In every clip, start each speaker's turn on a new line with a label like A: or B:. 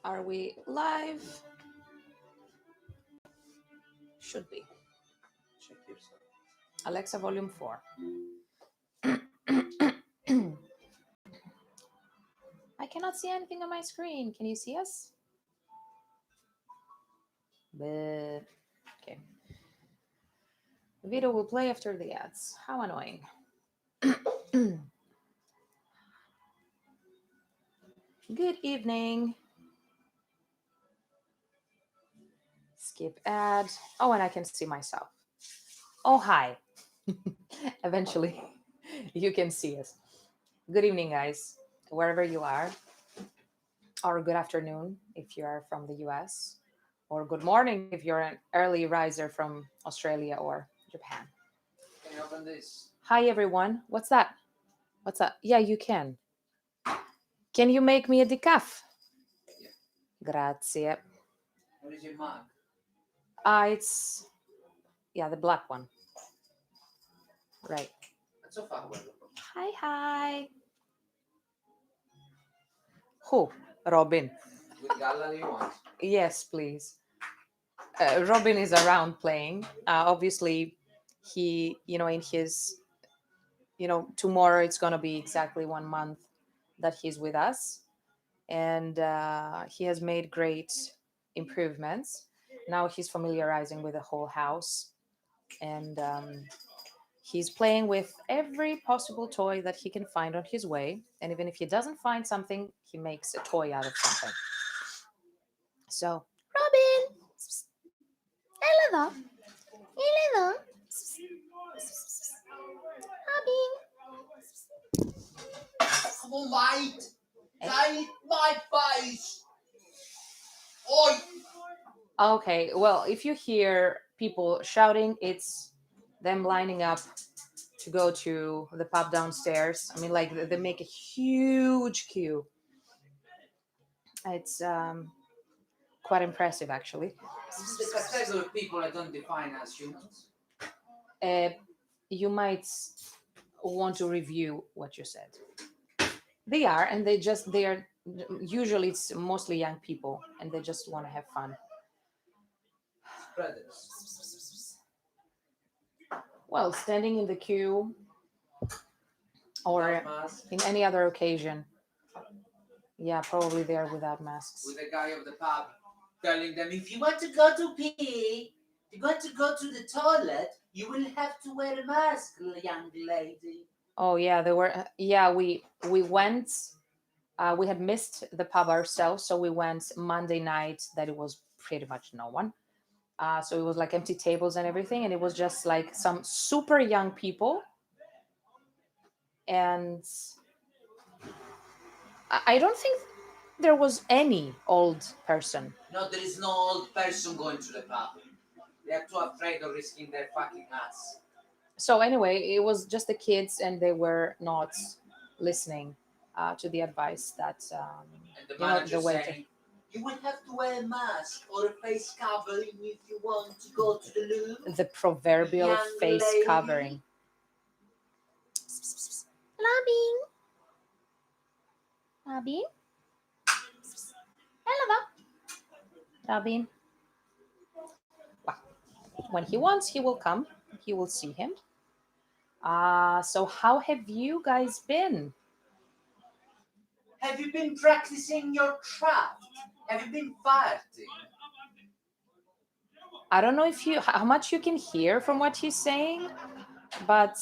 A: Are we live? Should be.
B: Check yourself.
A: Alexa, volume 4. I cannot see anything on my screen. Can you see us? Okay. The video will play after the ads. How annoying. Good evening. Skip ad. Oh, and I can see myself. Oh, hi. Eventually, you can see us. Good evening, guys, wherever you are. Or good afternoon if you are from the US. Or good morning if you're an early riser from Australia or Japan.
B: Can you open this?
A: Hi, everyone. What's that? What's that? Yeah, you can. Can you make me a decaf?
B: Yeah.
A: Grazie.
B: What is your mug?
A: It's, the black one. Right.
B: That's so far away.
A: Hi. Who? Robin.
B: With Gala you want?
A: Yes, please. Robin is around playing. Obviously, he, in his, tomorrow it's going to be exactly 1 month that he's with us. And he has made great improvements. Now he's familiarizing with the whole house. And he's playing with every possible toy that he can find on his way. And even if he doesn't find something, he makes a toy out of something. So, Robin! Hello there. Robin!
B: Come on, mate! Take my face! Oi!
A: Okay, well, if you hear people shouting, it's them lining up to go to the pub downstairs. I mean, like, they make a huge queue. It's quite impressive, actually.
B: This is the category of people I don't define as humans.
A: You might want to review what you said. They are, and they are, usually it's mostly young people, and they just want to have fun.
B: Spreaders.
A: Well, standing in the queue or
B: Without mask.
A: in any other occasion. Yeah, probably they are without masks.
B: With the guy of the pub telling them, if you want to go to pee, if you want to go to the toilet, you will have to wear a mask, young lady.
A: Oh yeah, they were. Yeah, we went. We had missed the pub ourselves, so we went Monday night. That it was pretty much no one. So it was like empty tables and everything, and it was just like some super young people. And I don't think there was any old person.
B: No, there is no old person going to the pub. They are too afraid of risking their fucking ass.
A: So anyway, it was just the kids, and they were not listening to the advice that
B: And the manager
A: the waiter.
B: saying, you will have to wear a mask or a face covering if you want to go to the loo.
A: The proverbial
B: Young
A: face
B: lady.
A: covering. Robin? Hello. Robin. Well, when he wants, he will come. You will see him. So how have you guys been?
B: Have you been practicing your craft? Have you been farting?
A: I don't know how much you can hear from what he's saying, but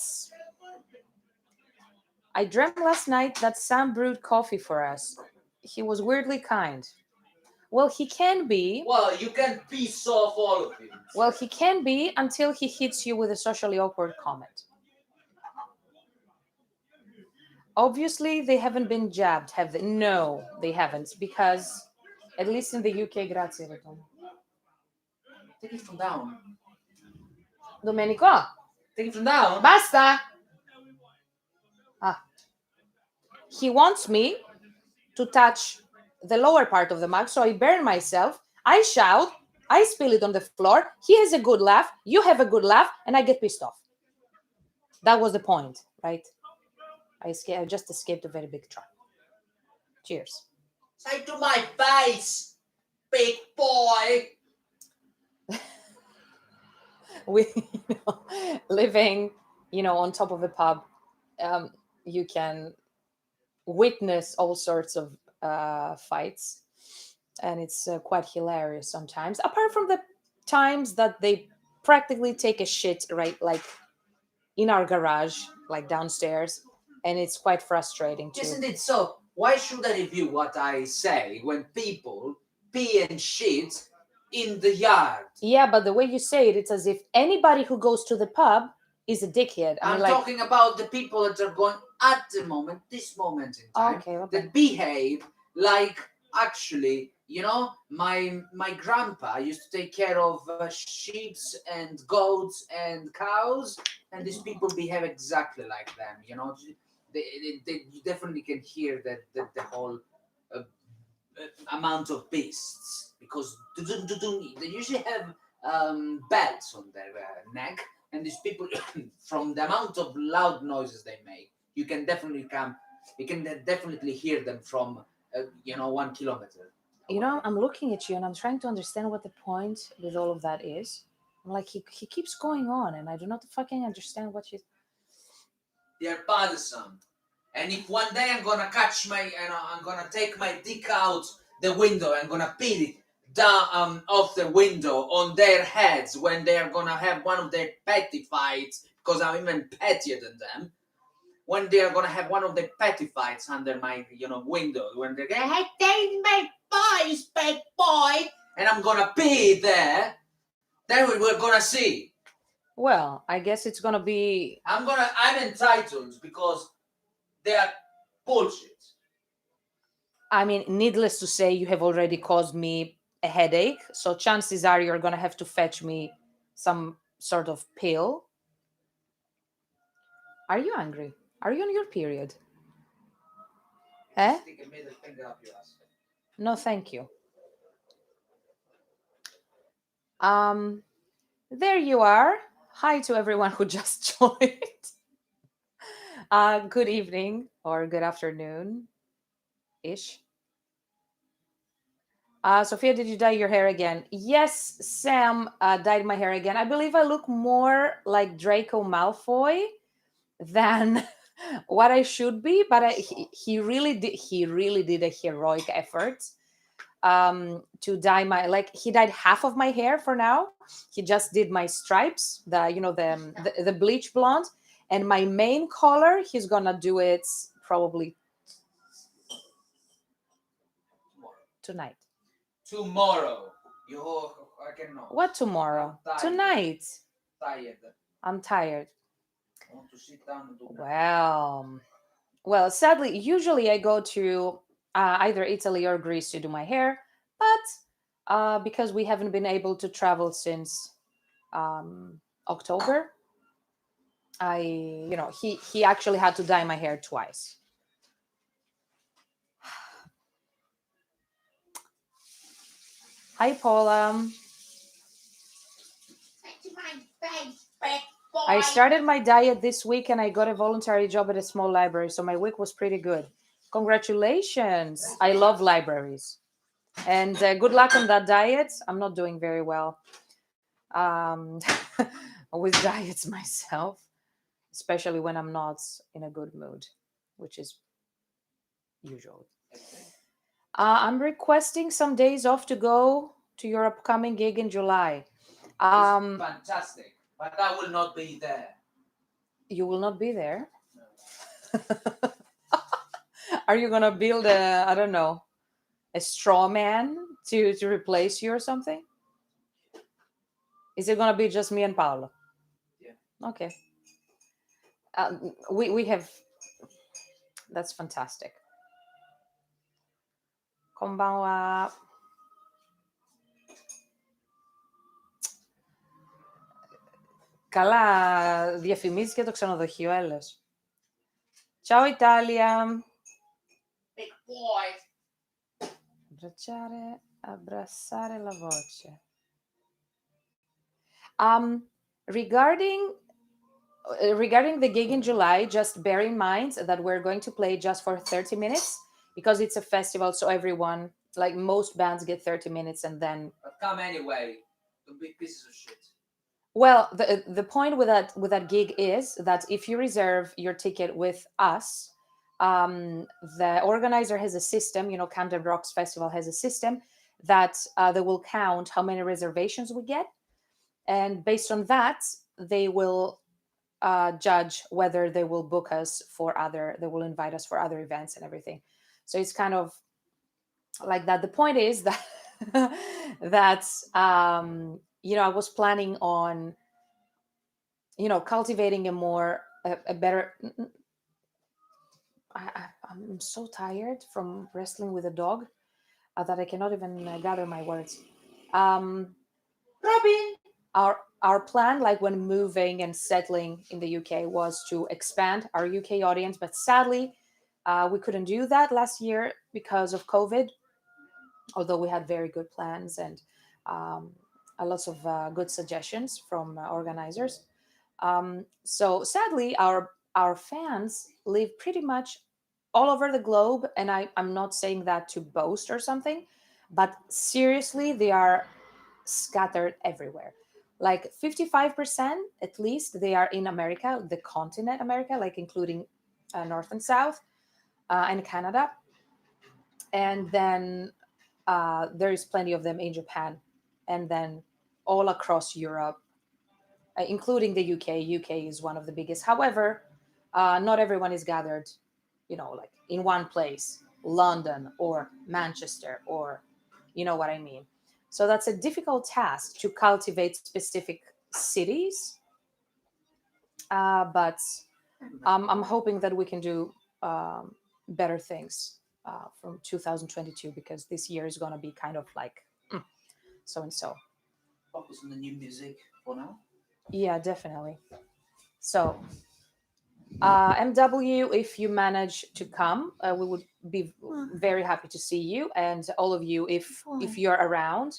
A: I dreamt last night that Sam brewed coffee for us. He was weirdly kind. Well, he can be.
B: Well, you can piss off all of it.
A: Well, he can be until he hits you with a socially awkward comment. Obviously, they haven't been jabbed, have they? No, they haven't, because at least in the UK, grazie, Reton.
B: Take it from down.
A: Domenico,
B: Take it from down.
A: basta! He wants me to touch the lower part of the mug, so I burn myself, I shout, I spill it on the floor, he has a good laugh, you have a good laugh, and I get pissed off. That was the point, right? I just escaped a very big trap. Cheers.
B: Say to my face! big boy.
A: We, living, on top of a pub, um, you can witness all sorts of fights, and it's quite hilarious sometimes. Apart from the times that they practically take a shit right, like in our garage, like downstairs, and it's quite frustrating too.
B: Isn't it so? Why should I review what I say when people pee and shit in the yard?
A: Yeah, but the way you say it, it's as if anybody who goes to the pub is a dickhead. I
B: I'm
A: mean, like,
B: talking about the people that are going at the moment, this moment in time,
A: okay,
B: that behave like actually, my grandpa used to take care of sheep and goats and cows, and these people behave exactly like them. You definitely can hear that the whole amount of beasts because they usually have belts on their neck, and these people, from the amount of loud noises they make, you can definitely hear them from 1 kilometer away.
A: I'm looking at you and I'm trying to understand what the point with all of that is. I'm like, he keeps going on, and I do not fucking understand what you.
B: They're bothersome. And if one day I'm gonna I'm gonna take my dick out the window, I'm gonna peel it down off the window on their heads when they're gonna have one of their petty fights, because I'm even pettier than them. When they're gonna have one of their petty fights under my window, when they're gonna, hey, take my boys, big boy, and I'm gonna pee there, then we're gonna see.
A: Well, I guess it's gonna be.
B: I'm entitled because they are bullshit.
A: I mean, needless to say, you have already caused me a headache, so chances are you're gonna have to fetch me some sort of pill. Are you angry? Are you on your period? Eh?
B: Stick a middle finger up your ass.
A: No, thank you. There you are. Hi to everyone who just joined. Good evening or good afternoon ish. Sophia, did you dye your hair again? Yes, Sam dyed my hair again. I believe I look more like Draco Malfoy than what I should be, but he really did. He really did a heroic effort to dye my, like, he dyed half of my hair for now. He just did my stripes, the bleach blonde, and my main color he's gonna do it probably tonight.
B: Tomorrow. I cannot.
A: What tomorrow?
B: I'm tired.
A: Tonight.
B: Tired.
A: I'm tired.
B: I want to sit down and do
A: Well, sadly, usually I go to either Italy or Greece to do my hair, but because we haven't been able to travel since October, he actually had to dye my hair twice. Hi, Paula. I started my diet this week and I got a voluntary job at a small library, so my week was pretty good. Congratulations. I love libraries. And good luck on that diet. I'm not doing very well with diets myself, especially when I'm not in a good mood, which is usual. I'm requesting some days off to go to your upcoming gig in July.
B: Fantastic. But I will not be there.
A: You will not be there?
B: No.
A: Are you gonna build I don't know, a straw man to replace you or something? Is it gonna be just me and Paolo?
B: Yeah.
A: Okay. We have. That's fantastic. Konbanwa. Καλά διαφημίζεις και το ξενοδοχείο, έλεος. Ciao Italia.
B: Big boy.
A: Abbracciare la voce. Regarding the gig in July, just bear in mind that we're going to play just for 30 minutes because it's a festival, so everyone Like most bands get 30 minutes and then,
B: But come anyway. Don't be pieces of shit.
A: well, the point with that gig is that if you reserve your ticket with us, the organizer has a system. Camden Rocks Festival has a system that they will count how many reservations we get, and based on that, they will judge whether they will book us for other. They will invite us for other events and everything. So it's kind of like that. The point is that that I was planning on cultivating a better. I'm so tired from wrestling with a dog that I cannot even gather my words. Um,
B: Robin!
A: our plan, like when moving and settling in the UK, was to expand our UK audience, but sadly, we couldn't do that last year because of COVID. Although we had very good plans and um, a lots of good suggestions from organizers. So sadly, our fans live pretty much all over the globe, and I'm not saying that to boast or something, but seriously, they are scattered everywhere. Like 55% at least, they are in America, the continent America, like including North and South, and Canada, and then there is plenty of them in Japan, and then all across Europe, including the UK. UK is one of the biggest. However, not everyone is gathered, like in one place, London or Manchester, or you know what I mean. So that's a difficult task to cultivate specific cities, but I'm hoping that we can do better things from 2022, because this year is going to be kind of like so and so.
B: Focus on the new music for now.
A: Yeah, definitely. So, MW, if you manage to come, we would be very happy to see you, and all of you, if you're around.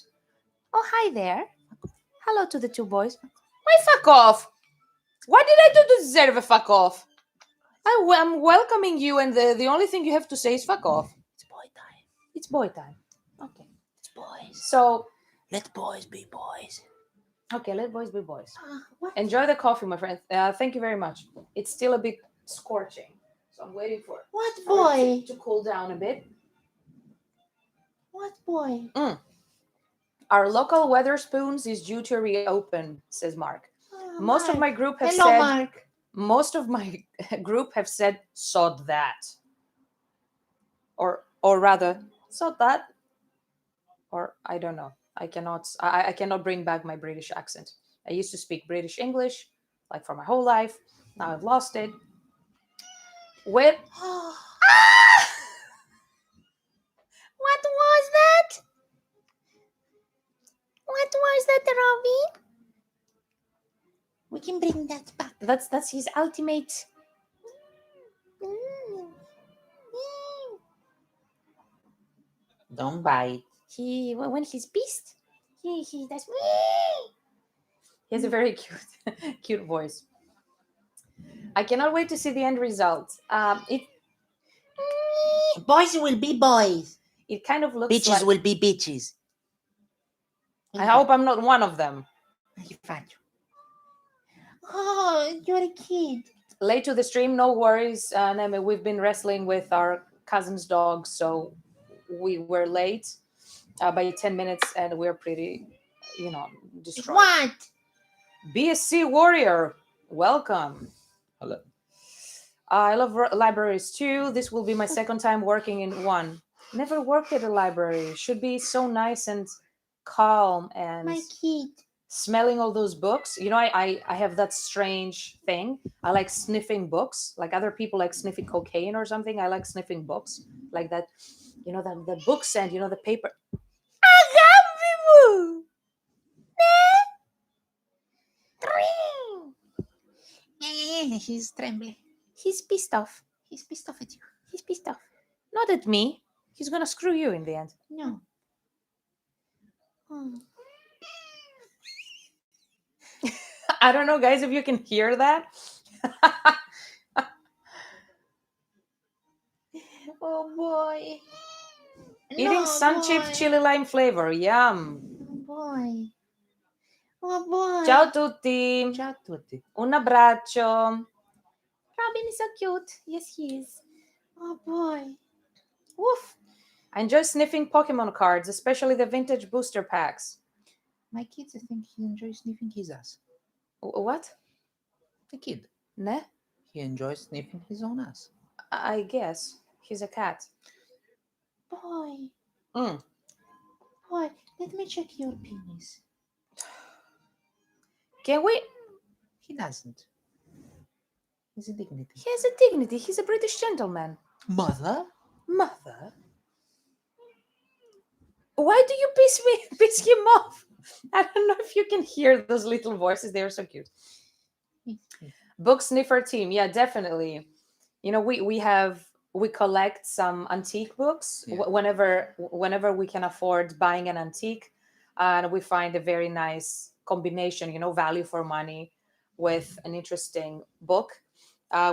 A: Oh, hi there. Hello to the two boys. Why fuck off? What did I do to deserve a fuck off? I'm welcoming you, and the only thing you have to say is fuck off.
B: It's boy time.
A: It's boy time. Okay.
B: It's boys.
A: So,
B: Let boys be boys.
A: okay, let boys be boys.
C: What?
A: Enjoy the coffee, my friend. Thank you very much. It's still a bit scorching, so I'm waiting for
C: What
A: it
C: boy?
A: to cool down a bit.
C: What boy?
A: Our local Weatherspoons is due to reopen, says Mark. Most of
C: Mark.
A: my group have
C: Hello,
A: said.
C: Mark.
A: Most of my group have said sod that, or rather sod that, or I don't know. I cannot bring back my British accent. I used to speak British English like for my whole life. Now I've lost it. With what was that? What was that, Robbie?
C: We can bring that back.
A: That's his ultimate.
C: Don't bite.
A: When he's pissed, he does. He has a very cute cute voice. I cannot wait to see the end result.
C: Boys will be boys.
A: It kind of looks
C: Bitches
A: like.
C: will be bitches.
A: I hope I'm not one of them.
C: Oh, you're a kid.
A: Late to the stream, no worries, Neme. We've been wrestling with our cousin's dog, so we were late by 10 minutes, and we're pretty, destroyed.
C: What?
A: BSC Warrior, welcome.
B: Hello.
A: I love libraries too. This will be my second time working in one. Never worked at a library. Should be so nice and calm and
C: My kid.
A: smelling all those books. I have that strange thing. I like sniffing books. Like other people like sniffing cocaine or something. I like sniffing books. Like that, that the book scent, the paper.
C: He's trembling.
A: He's pissed off.
C: He's pissed off at you.
A: He's pissed off. Not at me. He's gonna screw you in the end.
C: No. Oh.
A: I don't know, guys, if you can hear that.
C: Oh boy.
A: Eating sun chipped chili lime flavor. Yum.
C: Boy. Oh boy.
A: Ciao tutti.
C: Ciao a tutti.
A: Un abbraccio. Robin is so cute. Yes, he is.
C: Oh boy.
A: Woof. I enjoy sniffing Pokemon cards, especially the vintage booster packs.
C: My kids, I think he enjoys sniffing his ass.
A: What?
C: The kid.
A: Ne?
C: He enjoys sniffing his own ass.
A: I guess. He's a cat.
C: Boy.
A: Mm.
C: Boy, let me check your penis.
A: Can we?
C: He doesn't. He's a dignity.
A: He has a dignity. He's a British gentleman.
C: Mother?
A: Mother? Why do you piss him off? I don't know if you can hear those little voices. They are so cute. Book sniffer team. Yeah, definitely. You know, we collect some antique books whenever we can afford buying an antique, and we find a very nice combination, value for money with an interesting book.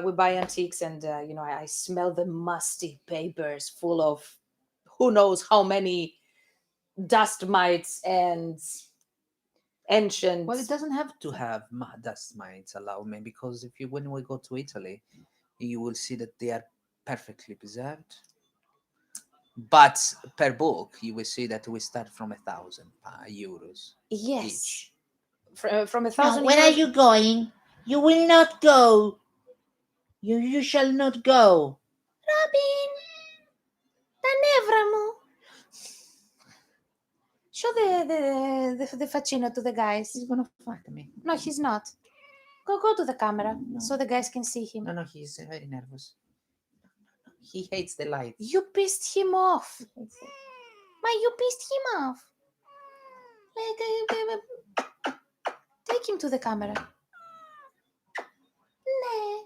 A: We buy antiques, and I smell the musty papers full of who knows how many dust mites and ancient.
C: Well, it doesn't have to have dust mites, allow me, because when we go to Italy, you will see that they are perfectly preserved. But per book, you will see that we start from 1,000 euros
A: Yes.
C: each.
A: From a
C: Now,
A: thousand
C: where
A: euros.
C: are you going? You will not go. You shall not go.
A: Robin, Tanevramo. Show the faccino to the guys.
C: He's gonna fuck me.
A: No, he's not. Go to the camera so the guys can see him.
C: No, he's very nervous. He hates the light.
A: You pissed him off. Why you pissed him off? Take him to the camera. Nah.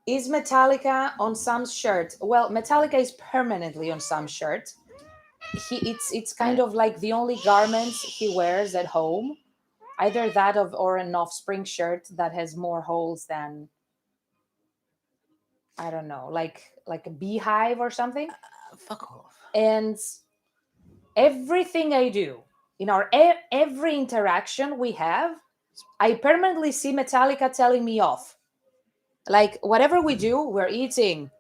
A: Is Metallica on Sam's shirt? Well, Metallica is permanently on Sam's shirt. It's kind of like the only garments he wears at home. Either that or an Offspring shirt that has more holes than, I don't know, like a beehive or something.
C: Fuck off.
A: And everything I do, in our every interaction we have, I permanently see Metallica telling me off. Like whatever we do, we're eating,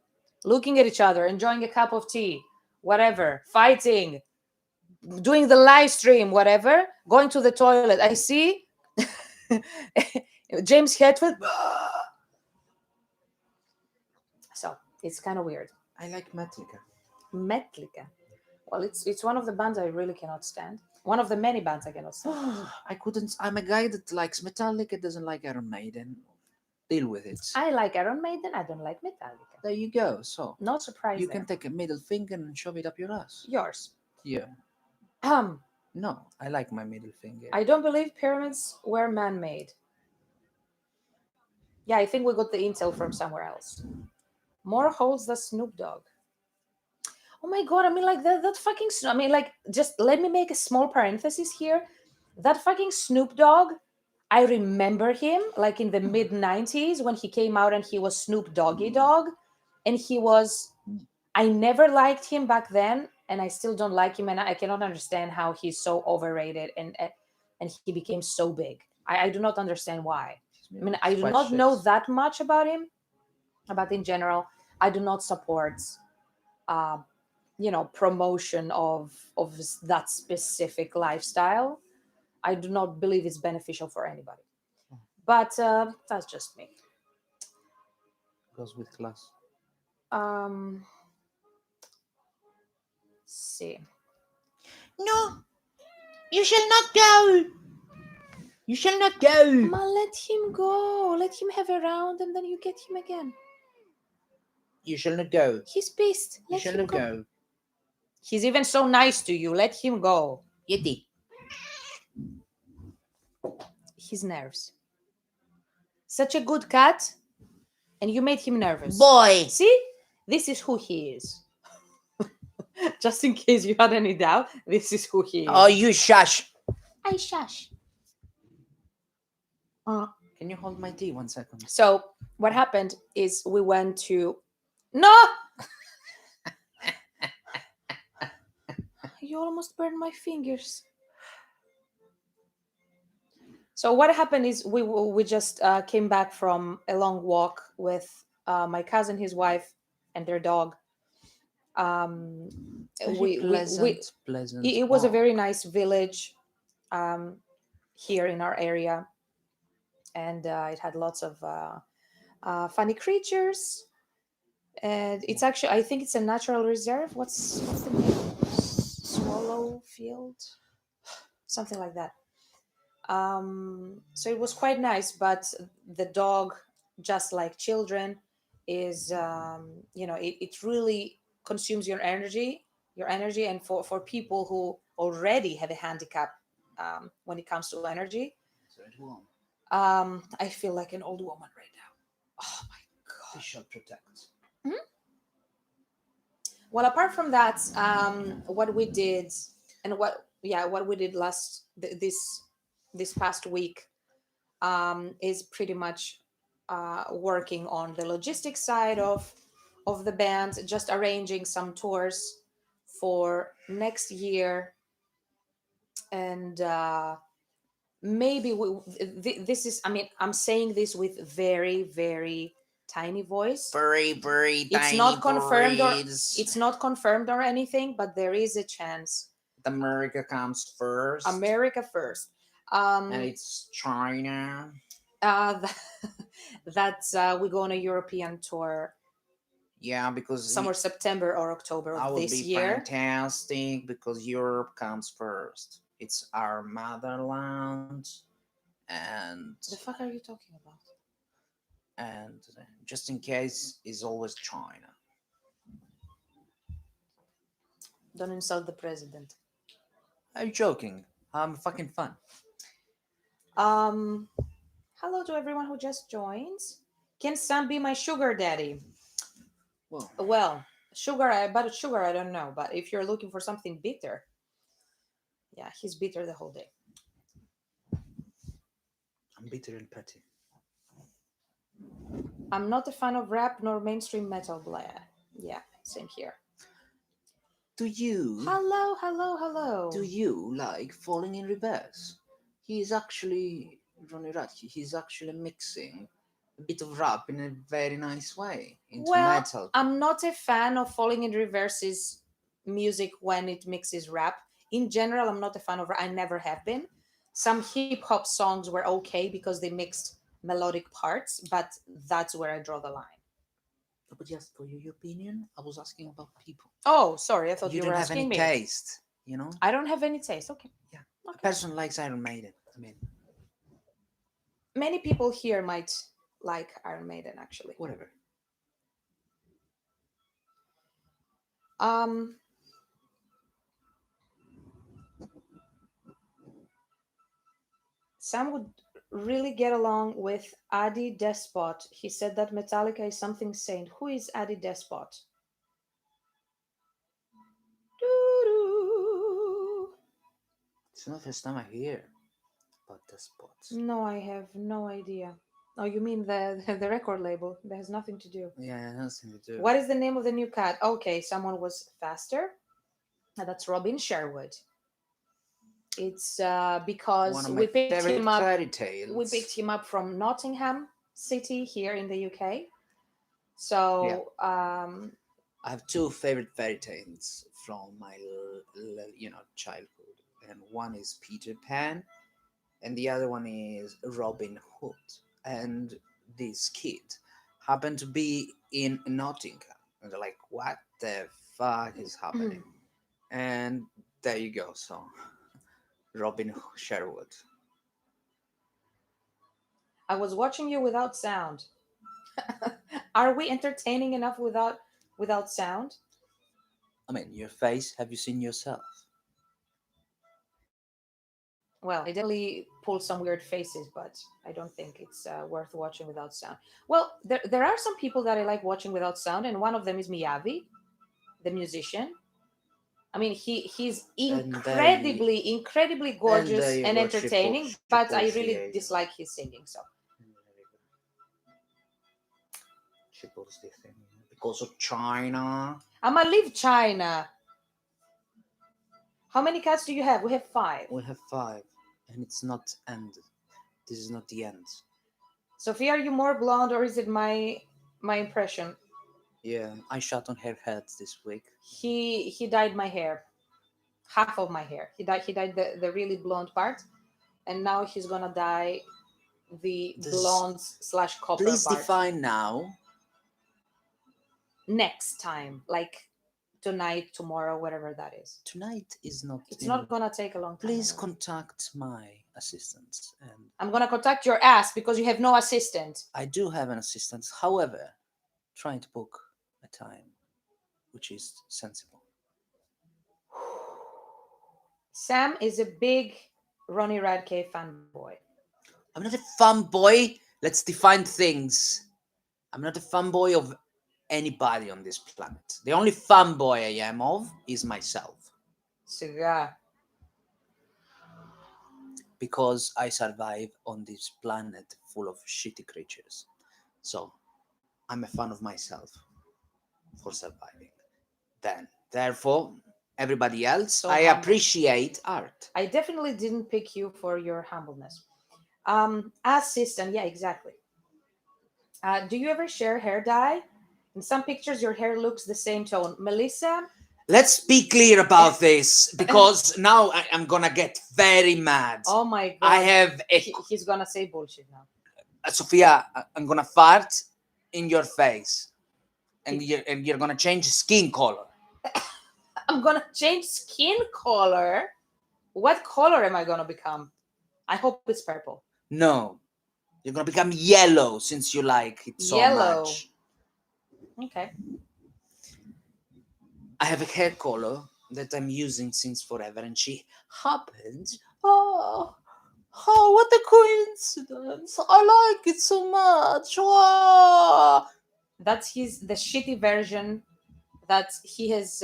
A: looking at each other, enjoying a cup of tea, whatever, fighting, doing the live stream, whatever, going to the toilet. I see James Hetfield. So it's kind of weird.
C: I like Metallica.
A: Metallica. Well, it's one of the bands I really cannot stand. One of the many bands I cannot stand.
C: I couldn't. I'm a guy that likes Metallica, doesn't like Iron Maiden. Deal with it.
A: I like Iron Maiden. I don't like Metallica.
C: There you go. So
A: Not surprised.
C: you can take a middle finger and shove it up your ass.
A: Yours.
C: Yeah.
A: Um,
C: No, I like my middle finger.
A: I don't believe pyramids were man-made. Yeah, I think we got the intel from somewhere else. More holes than Snoop Dogg. Oh my god! I mean, like that fucking. I mean, like, just let me make a small parenthesis here. That fucking Snoop Dogg. I remember him like in the mid '90s when he came out and he was Snoop Doggy Dogg, and he was. I never liked him back then, and I still don't like him, and I cannot understand how he's so overrated and he became so big. I do not understand why. I mean, I do not know that much about him, but in general, I do not support, promotion of that specific lifestyle. I do not believe it's beneficial for anybody. But that's just me.
C: Goes with class.
A: See.
C: No, you shall not go. You shall not go.
A: Ma, let him go. Let him have a round, and then you get him again.
C: You shall not go.
A: He's pissed.
C: You
A: Let
C: shall
A: him
C: not
A: go.
C: go.
A: He's even so nice to you. Let him go.
C: Yeti.
A: His nerves. Such a good cat, and you made him nervous.
C: Boy.
A: See? This is who he is. Just in case you had any doubt, this is who he is.
C: Oh, you shush.
A: I shush.
C: Can you hold my tea 1 second?
A: So what happened is we went to... No! You almost burned my fingers. So what happened is we just came back from a long walk with my cousin, his wife, and their dog. Um,
C: Very
A: we
C: pleasant
A: it was a very
C: walk.
A: nice village um, here in our area, and it had lots of funny creatures. And it's actually, I think it's a natural reserve. What's the name? Swallow Field, something like that. So it was quite nice, but the dog, just like children, is it really consumes your energy, and for people who already have a handicap when it comes to energy,
C: So it won't.
A: I feel like an old woman right now. Oh my
C: They
A: god.
C: shall protect.
A: Mhm. Well, apart from that, what we did, and what we did this past week is pretty much working on the logistics side of the band, just arranging some tours for next year, and maybe this is. I mean, I'm saying this with very very tiny voice.
C: Very, very
A: It's
C: tiny
A: not confirmed or
C: breeds.
A: it's not confirmed or anything, but there is a chance.
C: America comes first.
A: America first.
C: And it's China.
A: Uh, that we go on a European tour
C: Yeah, because
A: somewhere September or October
C: that
A: of
C: would
A: this
C: be
A: year.
C: fantastic because Europe comes first. It's our motherland, and
A: The fuck are you talking about?
C: and just in case is always China.
A: Don't insult the president.
C: I'm joking. I'm fucking fun.
A: Um, Hello to everyone who just joined. Can Sam be my sugar daddy?
C: Well,
A: Well, sugar, I don't know. But if you're looking for something bitter, yeah, he's bitter the whole day.
C: I'm bitter and petty.
A: I'm not a fan of rap nor mainstream metal. Blah. Yeah, same here.
C: Do you
A: Hello, hello, hello.
C: do you like falling in reverse? He's actually Ronnie Radke. He's actually mixing a bit of rap in a very nice way into
A: Well,
C: metal.
A: I'm not a fan of Falling in Reverse's music when it mixes rap. In general, I'm not a fan of rap. I never have been. Some hip hop songs were okay because they mixed melodic parts, but that's where I draw the line.
C: But just for your opinion, I was asking about people.
A: Oh, sorry, I thought
C: You
A: you were
C: don't have any
A: asking me.
C: taste, you know?
A: I don't have any taste. Okay.
C: Yeah. A
A: Okay.
C: person likes Iron Maiden. I mean,
A: Many people here might like Iron Maiden, actually.
C: whatever.
A: Um, Sam would really get along with Adi Despot. He said that Metallica is something saint. Who is Adi Despot? Doo-doo.
C: It's not the first time I hear about the spots.
A: No, I have no idea. Oh, you mean the the record label? That has nothing to do.
C: Yeah, nothing to do.
A: What is the name of the new cat? Okay, someone was faster. That's Robin Sherwood. It's
C: One
A: because
C: of my favorite fairy
A: we picked
C: tales.
A: him up from Nottingham City here in the UK.
C: Yeah,
A: So
C: I have two favorite fairy tales from my childhood, and one is Peter Pan, and the other one is Robin Hood. And this kid happened to be in Nottingham, and they're like, "What the fuck is happening?" And there you go. So Robin Sherwood.
A: I was watching you without sound. Are we entertaining enough without sound?
C: I mean, your face. Have you seen yourself?
A: Well, I definitely pull some weird faces, but I don't think it's worth watching without sound. Well, there are some people that I like watching without sound, and one of them is Miyavi, the musician. I mean, he's
C: And they
A: incredibly
C: and there
A: gorgeous
C: you
A: and
C: go. She pulls.
A: entertaining,
C: She
A: but I
C: pulls the
A: really
C: Asian.
A: dislike his singing. So
C: She pulls the thing because of China.
A: I'ma leave China. How many cats do you have? We have 5.
C: We have 5, and it's not ended. This is not the end.
A: Sophia, are you more blonde or is it my impression?
C: Yeah, I shot on her head this week.
A: He dyed my hair. Half of my hair. He dyed the really blonde part, and now he's gonna dye the
C: This-
A: blonde / copper
C: Please
A: part
C: define now.
A: next time, like tonight, tomorrow, whatever that is.
C: Tonight is not.
A: It's not gonna take a long time.
C: Please
A: anyway.
C: contact my assistant, and
A: I'm gonna contact your ass because you have no assistant.
C: I do have an assistant. However, trying to book a time which is sensible.
A: Sam is a big Ronnie Radke fanboy.
C: I'm not a fanboy. Let's define things. I'm not a fanboy of anybody on this planet. The only fanboy I am of is myself,
A: Cigar.
C: because I survive on this planet full of shitty creatures. So I'm a fan of myself for surviving. Therefore, everybody else,
A: So
C: I
A: humble.
C: appreciate art.
A: I definitely didn't pick you for your humbleness. Assistant, yeah, exactly. Do you ever share hair dye? In some pictures, your hair looks the same tone. Melissa,
C: Let's be clear about this, because now I'm gonna get very mad.
A: oh my god,
C: I have a
A: he's gonna say bullshit now.
C: Sophia, I'm gonna fart in your face, and you're gonna change skin color.
A: I'm gonna change skin color. What color am I gonna become? I hope it's purple.
C: No, you're gonna become yellow since you like it so
A: Yellow.
C: much.
A: Okay.
C: I have a hair color that I'm using since forever, and she happened. Oh, what a coincidence! I like it so much. Oh.
A: That's the shitty version that he has.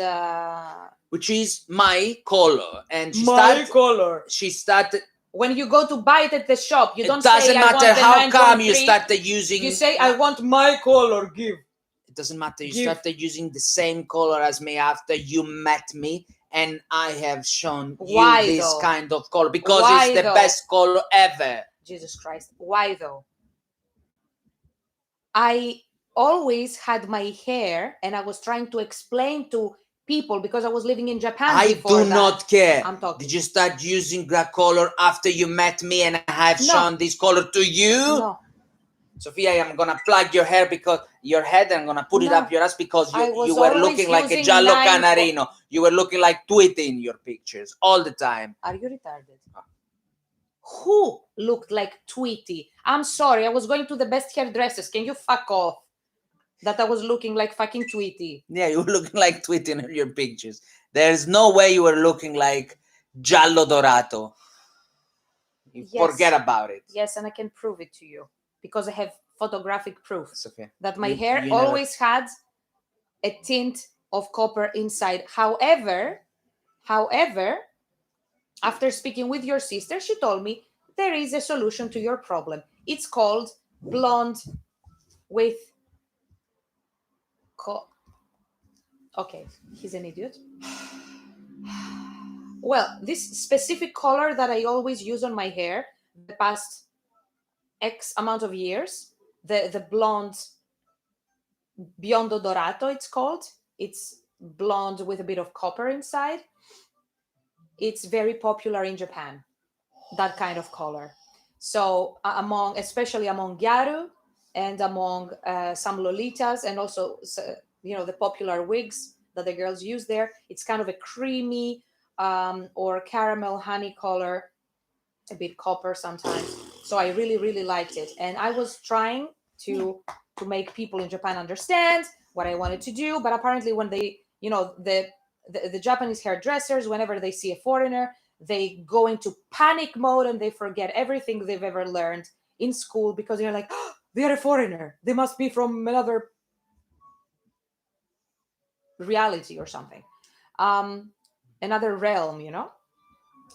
C: Which is my color, and
A: Color.
C: She started.
A: When you go to buy it at the shop, you don't
C: It doesn't
A: say, I
C: matter
A: want the
C: how come you
A: 9.3.
C: started using.
A: You say, I want my color. Give.
C: It doesn't matter. You
A: Give.
C: started using the same color as me after you met me, and I have shown
A: Why,
C: you this
A: though?
C: kind of color because
A: Why,
C: it's the
A: though?
C: best color ever.
A: Jesus Christ. Why though? I always had my hair, and I was trying to explain to people because I was living in Japan
C: I
A: before
C: do
A: that.
C: not care.
A: I'm talking.
C: Did you start using that color after you met me and I have
A: No.
C: shown this color to you?
A: No.
C: Sophia, I'm gonna plug your hair because your head, and I'm gonna put it
A: No.
C: up your ass because
A: I was
C: you were
A: always
C: looking like a
A: using
C: Giallo
A: 9
C: Canarino. You were looking like Tweety in your pictures all the time.
A: Are you retarded? Who looked like Tweety? I'm sorry, I was going to the best hairdressers. Can you fuck off? That I was looking like fucking Tweety.
C: Yeah, you were looking like Tweety in your pictures. There's no way you were looking like Giallo Dorato. You
A: Yes.
C: forget about it.
A: Yes, and I can prove it to you because I have photographic proof
C: Sophia,
A: that my
C: you
A: hair
C: never-
A: always had a tint of copper inside. However, after speaking with your sister, she told me there is a solution to your problem. It's called blonde with okay, he's an idiot. Well, this specific color that I always use on my hair the past X amount of years, the blonde biondo dorato, it's called. It's blonde with a bit of copper inside. It's very popular in Japan, that kind of color. So especially among gyaru and among some lolitas, and also the popular wigs that the girls use there, it's kind of a creamy or caramel honey color, a bit copper sometimes. So I really, really liked it, and I was trying to make people in Japan understand what I wanted to do, but apparently when they, the Japanese hairdressers, whenever they see a foreigner, they go into panic mode and they forget everything they've ever learned in school because they're like, oh, they're a foreigner. They must be from another reality or something, another realm,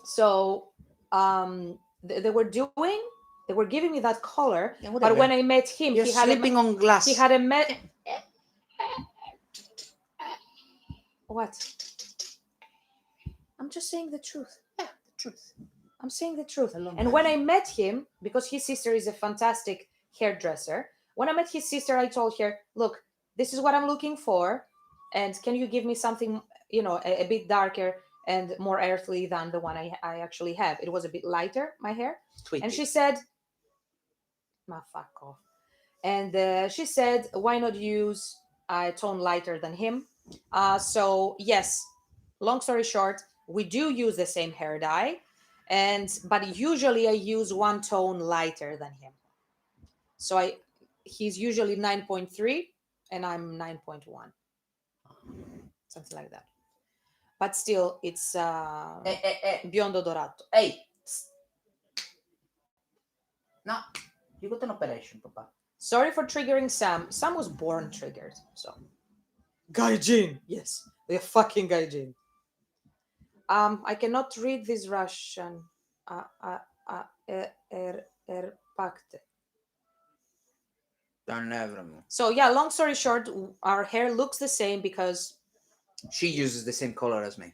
A: So they were giving me that color,
C: Yeah,
A: but
C: whatever.
A: when I met him,
C: You're sleeping on glass.
A: he had a what? I'm just saying the truth.
C: Yeah, the truth.
A: I'm saying the truth.
C: A long
A: And
C: hair.
A: when I met him, because his sister is a fantastic hairdresser, when I met his sister, I told her, look, this is what I'm looking for. And can you give me something, a bit darker and more earthly than the one I actually have? It was a bit lighter, my hair. And
C: Tweety.
A: she said, ma fuck off. And she said, why not use a tone lighter than him? So, yes, long story short, we do use the same hair dye, but usually I use one tone lighter than him. So he's usually 9.3 and I'm 9.1, something like that. But still, it's biondo dorato.
C: Hey. Psst. No, you got an operation, Papa.
A: Sorry for triggering Sam. Sam was born triggered, so. Gaijin! Yes, they're fucking Gaijin. I cannot read this Russian. Pakte.
C: Don't ever.
A: So yeah, long story short, our hair looks the same because
C: She uses the same color as me.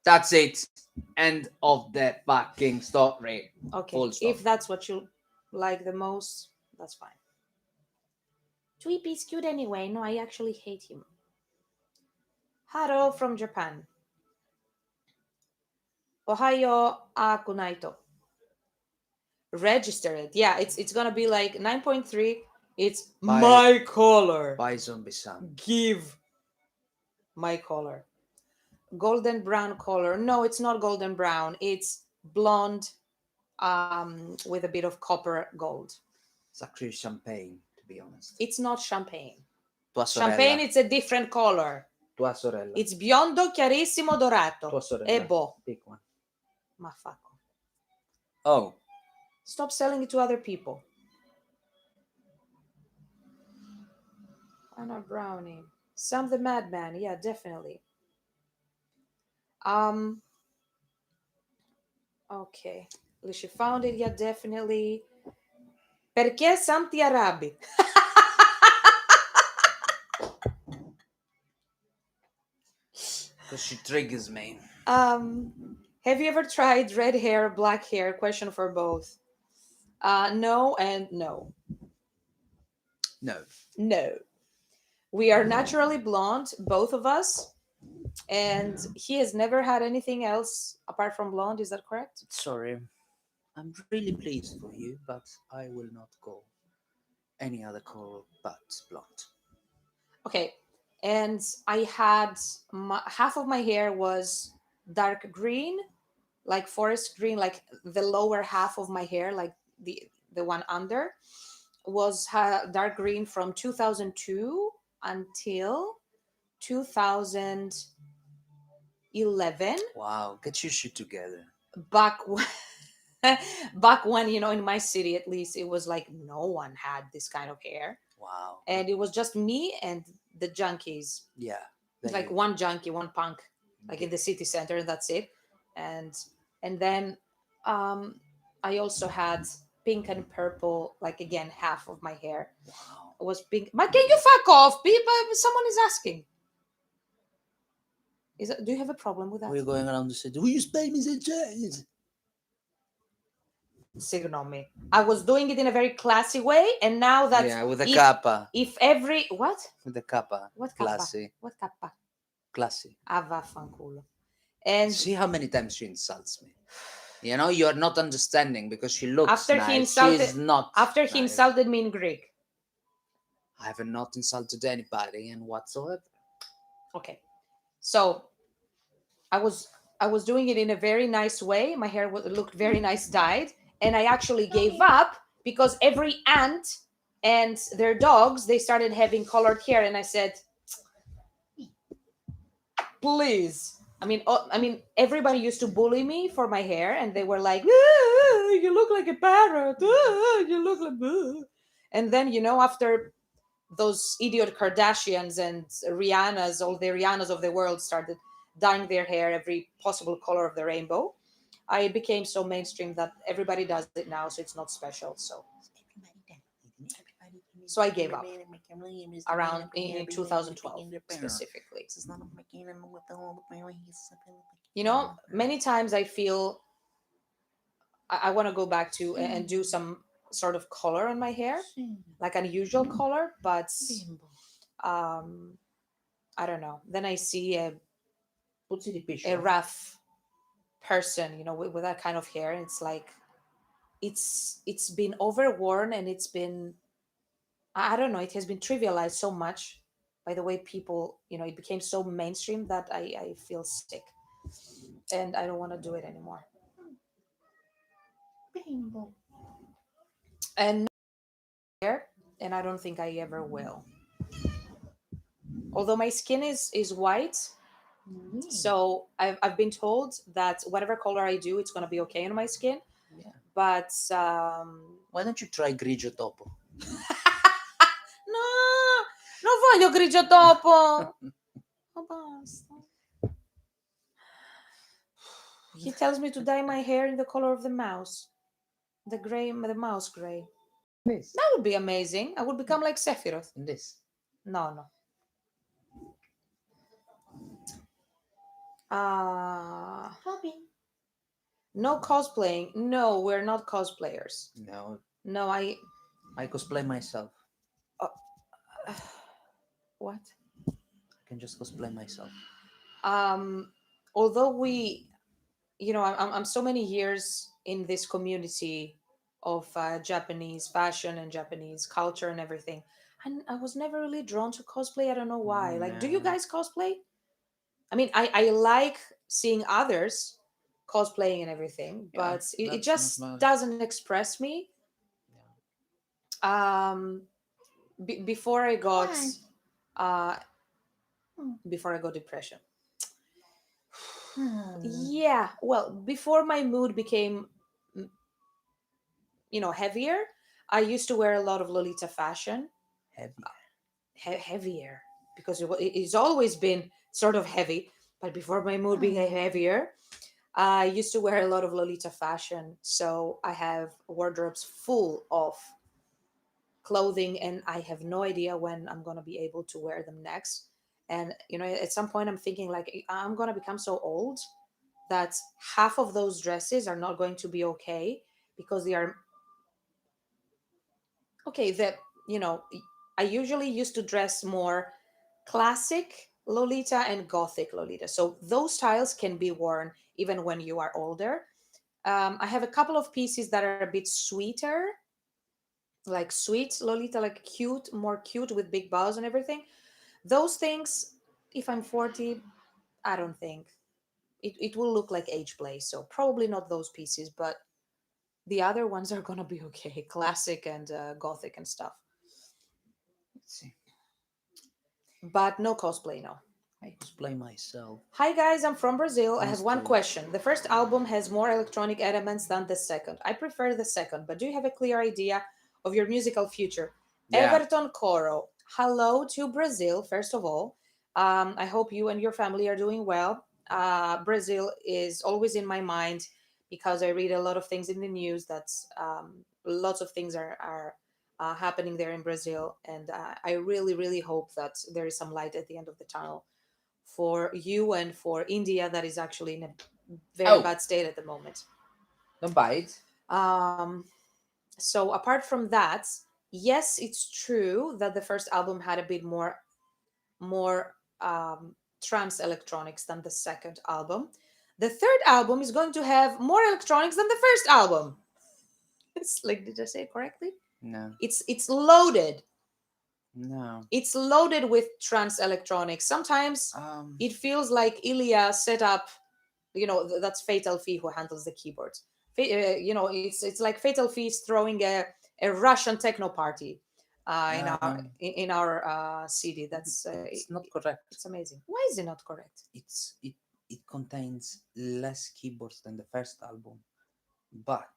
C: That's it. End of the fucking story.
A: okay,
C: Full stop.
A: if that's what you like the most, that's fine. Tweepy's cute anyway. No, I actually hate him. Haro from Japan. Ohayo akunaito. Register it. Yeah, it's gonna be like 9.3. It's my color.
C: Bye, Zombie Sam.
A: Give my color. Golden brown color. No, it's not golden brown. It's blonde with a bit of copper gold.
C: It's actually champagne, to be honest.
A: It's not champagne.
C: Tua sorella.
A: Champagne, it's a different color.
C: Tua sorella.
A: It's biondo chiarissimo dorato.
C: Tua sorella.
A: E boh.
C: Big one.
A: Mafako.
C: Oh.
A: Stop selling it to other people. Anna Brownie. Sam the Madman. Yeah, definitely. Okay. She found it. Yeah, definitely. Perché Sam ti arrabbi?
C: Because she triggers me.
A: Have you ever tried red hair, black hair? Question for both. No and no.
C: No.
A: No. We are naturally blonde, both of us. And he has never had anything else apart from blonde. Is that correct?
C: Sorry. I'm really pleased for you, but I will not go any other color but blonde.
A: Okay. And I had half of my hair was dark green, like forest green, like the lower half of my hair, like the one under, was dark green from 2002 until 2011.
C: Wow, get your shit together.
A: Back back when, in my city at least, it was like no one had this kind of hair.
C: Wow.
A: And it was just me and the junkies.
C: Yeah.
A: It's like one junkie, one punk, like in the city center, and that's it. And then I also had pink and purple, like again, half of my hair
C: Wow.
A: was pink. But can you fuck off? People, someone is asking. Do you have a problem with that?
C: We're going around the city. Will you spay me the James?
A: Signal me. I was doing it in a very classy way, and now that
C: Yeah, with the kappa.
A: If every what?
C: With the kappa.
A: What kappa?
C: Classy.
A: What kappa?
C: Classy.
A: Vaffanculo. And
C: see how many times she insults me. You're not understanding because she looks
A: after
C: nice.
A: He insulted,
C: She's not.
A: After he
C: nice.
A: insulted me in Greek.
C: I have not insulted anybody and whatsoever.
A: Okay, so I was doing it in a very nice way. My hair looked very nice dyed, and I actually gave up because every aunt and their dogs, they started having colored hair, and I said, please. I mean, everybody used to bully me for my hair, and they were like, "You look like a parrot. You look like." And then, after those idiot Kardashians and Rihannas, all the Rihannas of the world started dyeing their hair every possible color of the rainbow, I became so mainstream that everybody does it now, so it's not special. So So I gave up around in 2012 specifically. You know, many times I feel I want to go back to and do some sort of color on my hair, like unusual color, but um, I don't know. Then I see a rough person, you know, with that kind of hair, and it's like it's been overworn and it's been I don't know, it has been trivialized so much by the way people, you know, it became so mainstream that I feel sick and I don't want to do it anymore. And hair, and I don't think I ever will. Although my skin is white, so I've been told that whatever color I do, it's gonna be okay on my skin.
C: Yeah.
A: But
C: Why don't you try grigio topo?
A: no, non voglio grigio topo. Ma basta. He tells me to dye my hair in the color of the mouse, the gray, the mouse gray.
C: This.
A: That would be amazing. I would become like Sephiroth.
C: And this.
A: No, no. Uh no cosplaying. No, we're not cosplayers.
C: No,
A: No,
C: I cosplay myself.
A: uh, what?
C: I can just cosplay myself.
A: Um, although we, you know, I'm so many years in this community of Japanese fashion and Japanese culture and everything, and I was never really drawn to cosplay. I don't know why. Like, do you
C: No.
A: guys cosplay? I mean, I like seeing others cosplaying and everything,
C: Yeah,
A: but it
C: that's
A: just
C: not bad.
A: doesn't express me. Um, before I got, uh, before I got depression. Yeah, well, before my mood became, mm, you know, heavier, I used to wear a lot of Lolita fashion,
C: Heavy.
A: heavier, because it's always been sort of heavy. But before my mood became heavier, I used to wear a lot of Lolita fashion, so I have wardrobes full of clothing, and I have no idea when I'm gonna be able to wear them next. And you know, at some point, I'm thinking like I'm gonna become so old that half of those dresses are not going to be okay because they are okay. That you know, I usually used to dress more classic Lolita and gothic Lolita, so those styles can be worn even when you are older. I have a couple of pieces that are a bit sweeter, like sweet Lolita, like cute, more cute with big bows and everything. Those things, if I'm 40, I don't think it will look like age play. So probably not those pieces, but the other ones are gonna be okay, classic and gothic and stuff.
C: Let's see.
A: But no cosplay, no.
C: I cosplay myself.
A: Hi guys, I'm from Brazil. I have
C: Nice
A: one
C: to-
A: question. The first album has more electronic elements than the second. I prefer the second, but do you have a clear idea of your musical future?
C: Yeah.
A: Everton Coro. Hello to Brazil, first of all. I hope you and your family are doing well. Brazil is always in my mind because I read a lot of things in the news that lots of things are happening there in Brazil. And I really, really hope that there is some light at the end of the tunnel for you and for India, that is actually in a very
C: Oh.
A: bad state at the moment.
C: Don't bite.
A: Um, so apart from that, yes, it's true that the first album had a bit more trance electronics than the second album. The third album is going to have more electronics than the first album. It's like, did I say it correctly?
C: No.
A: It's loaded.
C: No.
A: It's loaded with trance electronics. Sometimes it feels like Ilya set up, you know, that's Fatal Fee who handles the keyboards. You know, it's like Fatal Fee is throwing a Russian techno party in our CD. That's
C: it's not correct.
A: it's amazing. Why is it not correct?
C: It contains less keyboards than the first album, but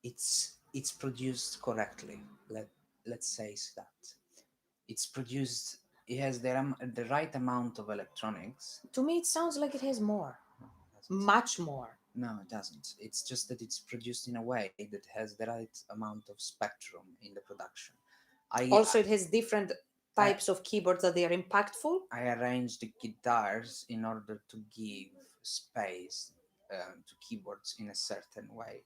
C: it's produced correctly. Let's say that it's produced. It has the right amount of electronics.
A: To me, it sounds like it has more,
C: No, it doesn't.
A: much more.
C: No, it doesn't. It's just that it's produced in a way that has the right amount of spectrum in the production. I
A: Also, it has different
C: I,
A: types of keyboards that they are impactful.
C: I arranged the guitars in order to give space to keyboards in a certain way.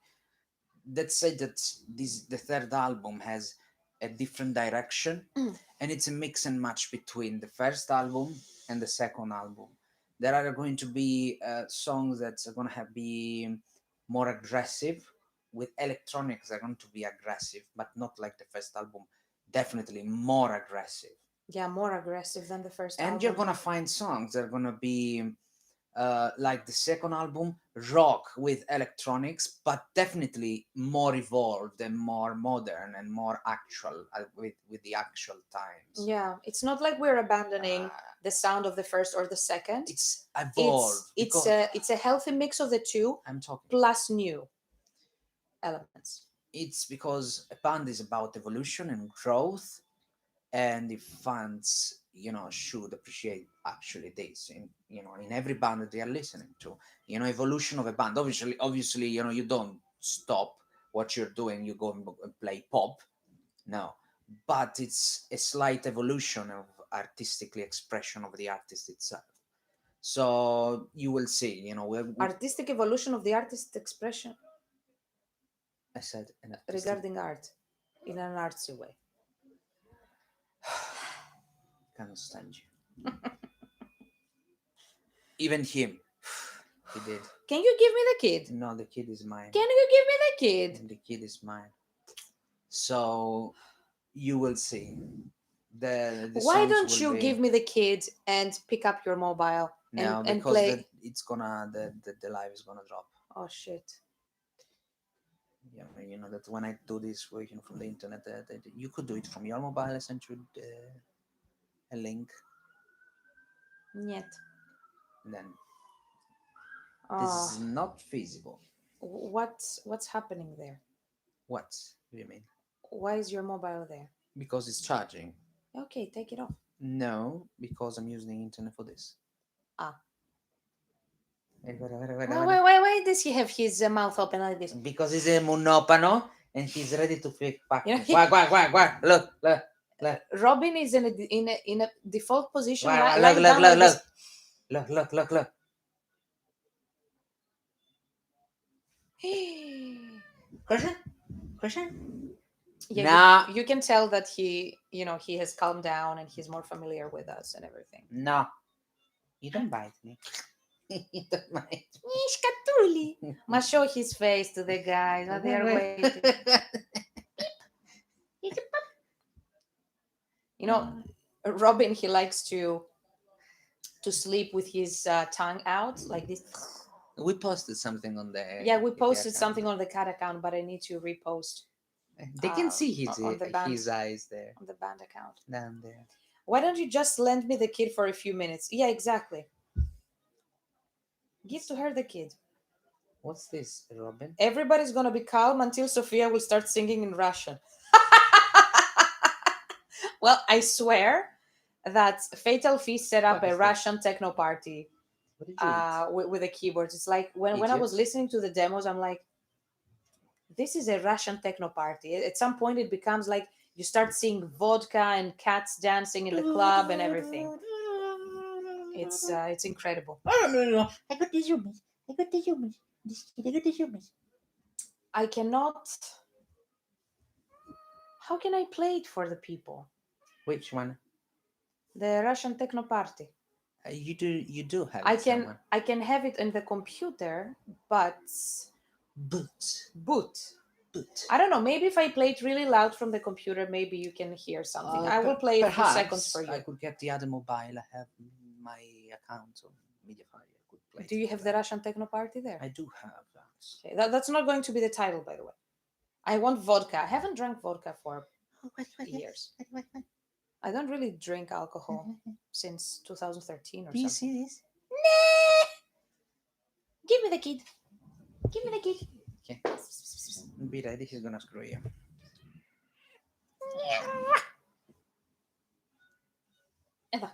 C: Let's say that the third album has a different direction, and it's a mix and match between the first album and the second album. There are going to be songs that are going to be more aggressive, with electronics are going to be aggressive, but not like the first album. Definitely more aggressive.
A: Yeah, more aggressive than the first
C: And you're
A: album.
C: gonna find songs that are gonna be like the second album, rock with electronics, but definitely more evolved and more modern and more actual with the actual times.
A: Yeah, it's not like we're abandoning the sound of the first or the second.
C: It's evolved.
A: It's a healthy mix of the two
C: I'm talking.
A: plus new elements.
C: It's because a band is about evolution and growth, and the fans, should appreciate actually this in every band that they are listening to. Evolution of a band. Obviously, you don't stop what you're doing, you go and play pop. No, but it's a slight evolution of artistically expression of the artist itself. So you will see,
A: Artistic evolution of the artist's expression
C: I said an artistic
A: regarding art in an artsy way.
C: can't stand you. Even him, he did.
A: Can you give me the kid?
C: No, the kid is mine.
A: Can you give me the kid?
C: The kid is mine. So you will see. The
A: Why
C: songs
A: don't
C: will
A: you
C: be-
A: give me the kid and pick up your mobile
C: no,
A: and
C: because
A: play?
C: it's gonna the live is gonna drop.
A: Oh shit!
C: Yeah, you know that when I do this version from the internet, you could do it from your mobile. I sent you a link.
A: Yet.
C: Then this
A: Oh,
C: is not feasible.
A: what's happening there?
C: What do you mean?
A: Why is your mobile there?
C: Because it's charging.
A: Okay, take it off.
C: No, because I'm using the internet for this.
A: Ah.
C: Wait.
A: Why does he have his mouth open like this?
C: Because he's a monopano and he's ready to fake back.
A: You know,
C: Quack. Look.
A: Robin is in a default position,
C: Look.
A: lying down like this.
C: Look. Question?
A: Yeah,
C: Nah.
A: you can tell that he has calmed down and he's more familiar with us and everything.
C: No. You don't bite me. You don't bite
A: Scatuli. Must show his face to the guys while they are waiting. Robin, he likes to sleep with his tongue out like this.
C: We posted something on the.
A: Yeah, we posted something on the cat account, but I need to repost
C: They can see
A: on the band,
C: his eyes there.
A: on the band account.
C: Down there.
A: Why don't you just lend me the kid for a few minutes? Yeah, exactly. Give to her the kid.
C: What's this, Robin?
A: Everybody's gonna be calm until Sophia will start singing in Russian. Well, I swear that Fatal Feast set up
C: What
A: a
C: is
A: Russian techno party
C: What did you eat?
A: with the keyboards. It's like when I was
C: Egypt?
A: listening to the demos, I'm like, this is a Russian techno party. At some point, it becomes like you start seeing vodka and cats dancing in the club and everything. It's incredible.
C: No. I got the zoomies. I got the zoomies.
A: I cannot. How can I play it for the people?
C: Which one?
A: The Russian techno party.
C: You do have.
A: I
C: it
A: can
C: somewhere.
A: I can have it in the computer, but boot. I don't know. Maybe if I play it really loud from the computer, maybe you can hear something. I will play a few seconds for you.
C: I could get the other mobile. I have my account on Mediafire. I could play.
A: Do you have the Russian techno party there?
C: I do have that.
A: Okay, that's not going to be the title, by the way. I want vodka. I haven't drank vodka for years. I don't really drink alcohol since 2013 or
C: Do you
A: something.
C: see this?
A: Nah. Give me the kid. Give me the kid.
C: Okay. Be ready. He's gonna screw you.
A: Eva.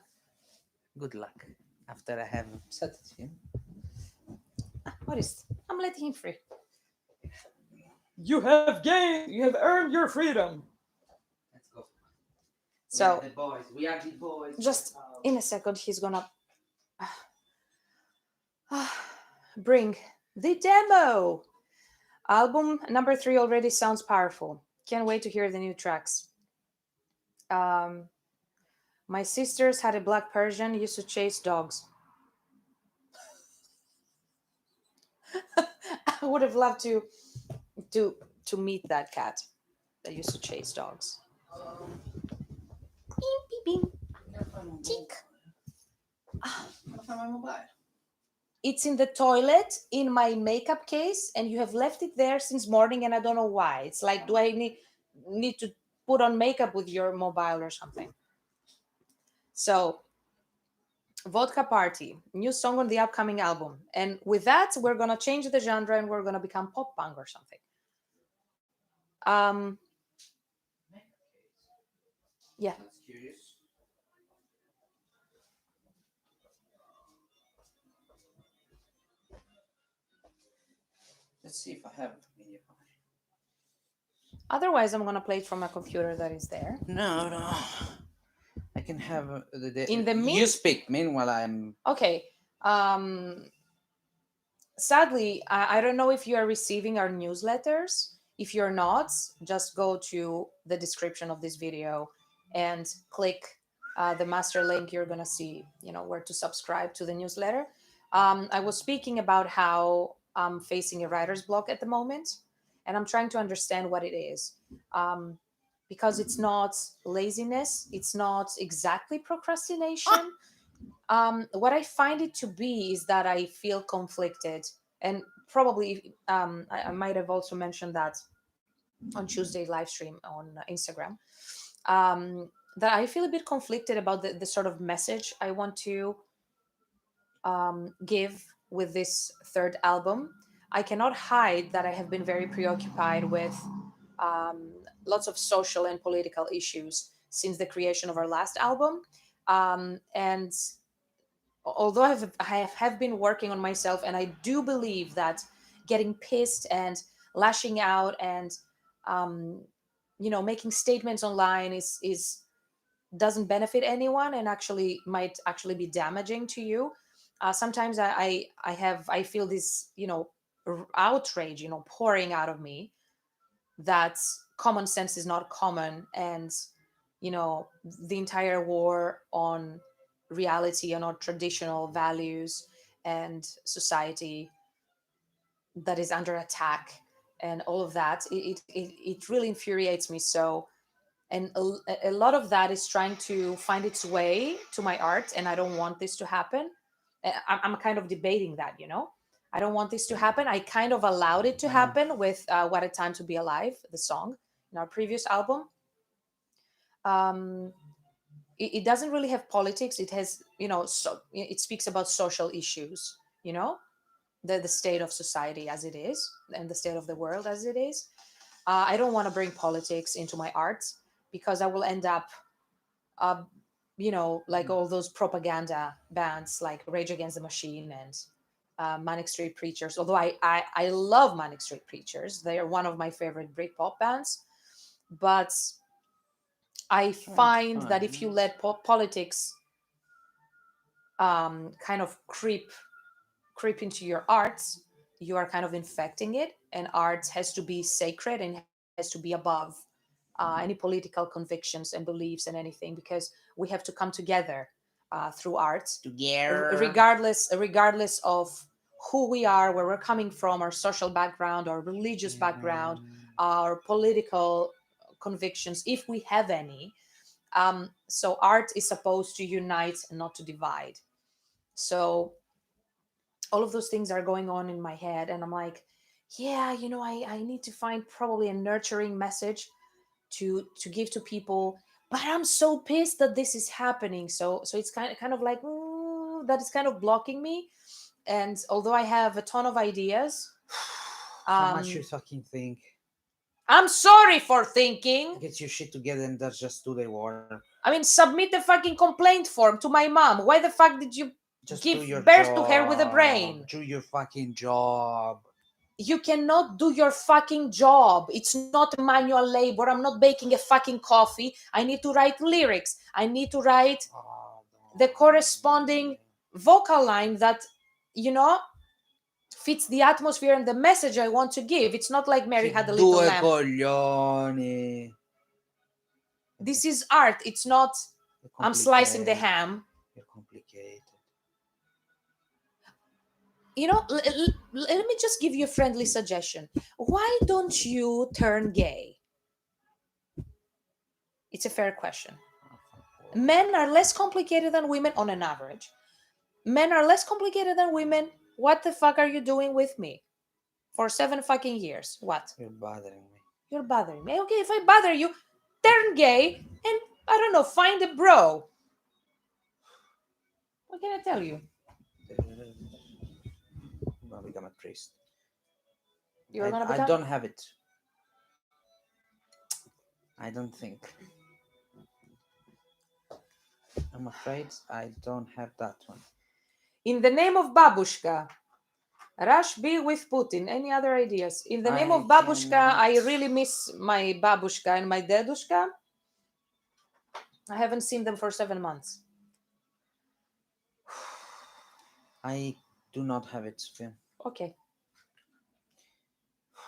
C: Good luck. After I have upset him.
A: What is it? I'm letting him free. You have earned your freedom.
C: Let's go.
A: So
C: the boys. We are the boys.
A: just in a second, he's gonna bring the demo. Album number 3 already sounds powerful. Can't wait to hear the new tracks. Um, my sisters had a black Persian, used to chase dogs. I would have loved to to meet that cat that used to chase dogs. Beep, beep, beep. Tick.
C: My mobile.
A: It's in the toilet in my makeup case, and you have left it there since morning, and I don't know why. It's like, do I need to put on makeup with your mobile or something? So, Vodka Party, new song on the upcoming album, and with that, we're gonna change the genre and we're gonna become pop punk or something. Um, yeah.
C: That's curious. Let's see if I have media.
A: Otherwise, I'm gonna play it from a computer that is there.
C: No, no. I can have
A: In the
C: you speak. Meanwhile, I'm
A: Okay. Sadly, I don't know if you are receiving our newsletters. If you're not, just go to the description of this video and click the master link. You're gonna see, where to subscribe to the newsletter. I was speaking about how I'm facing a writer's block at the moment, and I'm trying to understand what it is. Because it's not laziness, it's not exactly procrastination. What I find it to be is that I feel conflicted, and probably I might have also mentioned that on Tuesday live stream on Instagram. That I feel a bit conflicted about the sort of message I want to give with this third album. I cannot hide that I have been very preoccupied with um, lots of social and political issues since the creation of our last album. And although I have been working on myself, and I do believe that getting pissed and lashing out and um, making statements online is doesn't benefit anyone and actually might actually be damaging to you. Sometimes I feel this outrage pouring out of me, that common sense is not common, and the entire war on reality and on traditional values and society that is under attack, and all of that, it really infuriates me. So, and a lot of that is trying to find its way to my art, and I don't want this to happen. I'm kind of debating that, I don't want this to happen. I kind of allowed it to happen with What a Time to Be Alive, the song in our previous album. um it doesn't really have politics. It has, so it speaks about social issues, the state of society as it is, and the state of the world as it is. I don't want to bring politics into my art, because I will end up uh, like all those propaganda bands like Rage Against the Machine and Manic Street Preachers. Although I love Manic Street Preachers, they are one of my favorite Britpop bands. But I find that if you let politics kind of creep into your art, you are kind of infecting it, and art has to be sacred and has to be above any political convictions and beliefs and anything, because we have to come together through art,
C: together.
A: regardless of who we are, where we're coming from, our social background, our religious background, our political convictions, if we have any. So art is supposed to unite and not to divide. So all of those things are going on in my head, and I'm like, yeah, I need to find probably a nurturing message to give to people, but I'm so pissed that this is happening. So it's kind of like, that is kind of blocking me. And although I have a ton of ideas,
C: How much you fucking think?
A: I'm sorry for thinking.
C: Get your shit together and just do the work.
A: I mean, submit the fucking complaint form to my mom. Why the fuck did you
C: Just
A: give
C: do your
A: birth
C: job.
A: to her with a brain?
C: Do your fucking job.
A: you cannot do your fucking job. It's not manual labor. I'm not baking a fucking coffee. I need to write lyrics. I need to write
C: Oh,
A: the corresponding vocal line that, you know, fits the atmosphere and the message I want to give. It's not like Mary had a little
C: Due
A: lamb.
C: coglioni.
A: This is art. It's not
C: You're
A: I'm slicing the
C: complicated.
A: ham.
C: You're complicated.
A: You know, let me just give you a friendly suggestion. Why don't you turn gay? It's a fair question. Men are less complicated than women on an average. Men are less complicated than women. What the fuck are you doing with me? For 7 fucking years. What?
C: You're bothering me.
A: You're bothering me. Okay, if I bother you, turn gay and, I don't know, find a bro. What can I tell you?
C: I'm gonna become a priest.
A: You're gonna
C: I
A: become.
C: don't have it. I don't think. I'm afraid I don't have that one.
A: In the name of Babushka, Rush be with Putin. Any other ideas? In the name
C: I
A: of Babushka,
C: cannot.
A: I really miss my Babushka and my Dedushka. I haven't seen them for 7 months.
C: I do not have it, Sophia.
A: Okay.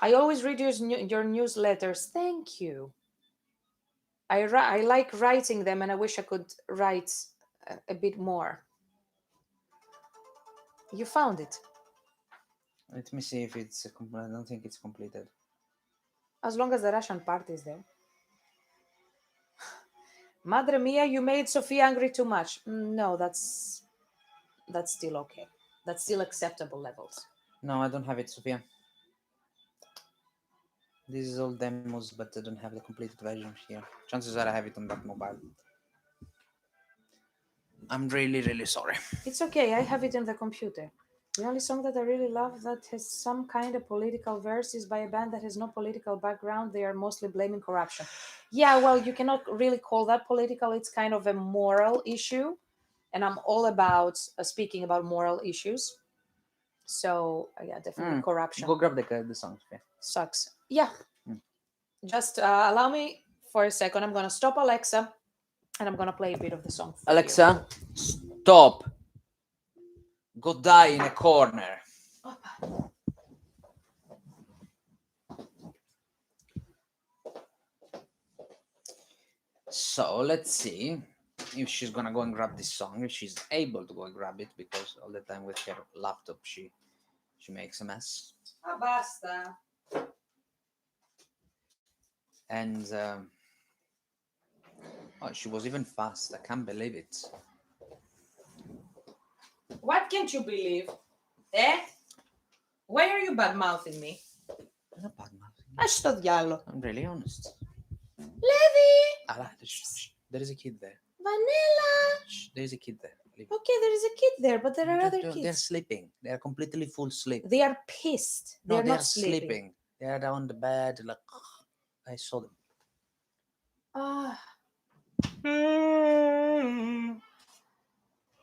A: I always read your newsletters. Thank you. I like writing them, and I wish I could write a bit more. You found it.
C: Let me see if it's. I don't think it's completed.
A: As long as the Russian part is there. Madre mia, you made Sophia angry too much. No, that's still okay. That's still acceptable levels.
C: No, I don't have it, Sophia. This is all demos, but I don't have the completed version here. Chances are I have it on that mobile. I'm really, really sorry.
A: It's okay. I have it in the computer. The only song that I really love that has some kind of political verse is by a band that has no political background. They are mostly blaming corruption. Yeah, well, you cannot really call that political. It's kind of a moral issue. And I'm all about speaking about moral issues. So, yeah, definitely corruption.
C: Go grab the song, Sophia.
A: Sucks. Yeah. Just allow me for a second. I'm going to stop Alexa and I'm going to play a bit of the song. For
C: Alexa, stop. Go die in a corner. So let's see if she's gonna go and grab this song. If she's able to go and grab it, because all the time with her laptop she makes a mess.
A: Basta.
C: And oh, she was even fast. I can't believe it.
A: What can't you believe? Eh? Why are you bad mouthing me?
C: I'm not bad mouthing.
A: Ας το διάλο.
C: I'm really honest.
A: Levi!
C: There is a kid there.
A: Vanilla!
C: There is a kid there.
A: Okay, there is a kid there, but there are other
C: They're
A: kids.
C: sleeping. They are completely full sleep.
A: They are pissed.
C: No,
A: They're
C: they
A: not
C: are
A: sleeping.
C: They are on the bed. Like, I saw them.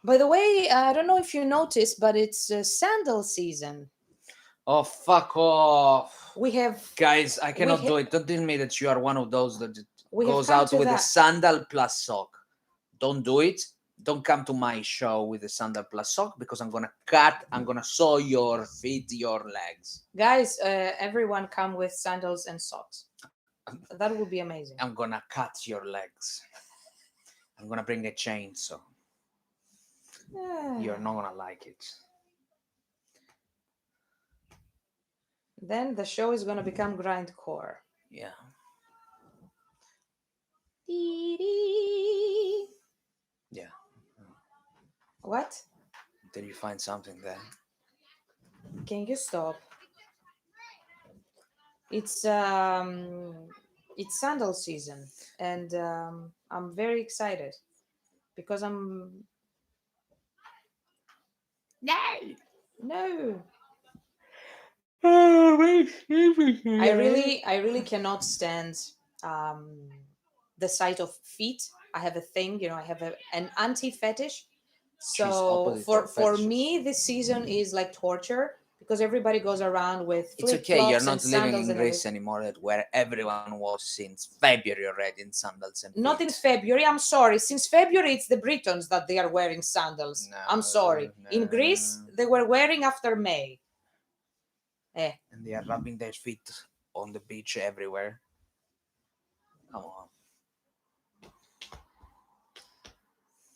A: By the way, I don't know if you noticed, but it's sandal season.
C: Oh, fuck off.
A: We have...
C: Guys, I cannot do it. Don't tell me that you are one of those that goes
A: come
C: out
A: to
C: with a
A: that.
C: sandal plus sock. Don't do it. Don't come to my show with a sandal plus sock, because I'm gonna sew your feet, your legs.
A: Guys, everyone come with sandals and socks. That would be amazing.
C: I'm gonna cut your legs. I'm gonna bring a chainsaw. You're not gonna like it.
A: Then the show is gonna become grindcore.
C: Yeah. Yeah.
A: What?
C: Did you find something there?
A: Can you stop? It's sandal season, and I'm very excited because I'm... No. I really cannot stand the sight of feet. I have a thing, I have an anti fetish. So for me, this season is like torture, because everybody goes around with
C: It's
A: flip
C: okay. You're
A: flops
C: not
A: and
C: living
A: sandals
C: in
A: and
C: Greece
A: everything.
C: anymore, where everyone was since February already in sandals and
A: Not in
C: feet.
A: February. I'm sorry. Since February, it's the Britons that they are wearing sandals.
C: No,
A: I'm sorry. In
C: no.
A: Greece, they were wearing after May.
C: And they are rubbing their feet on the beach everywhere. Come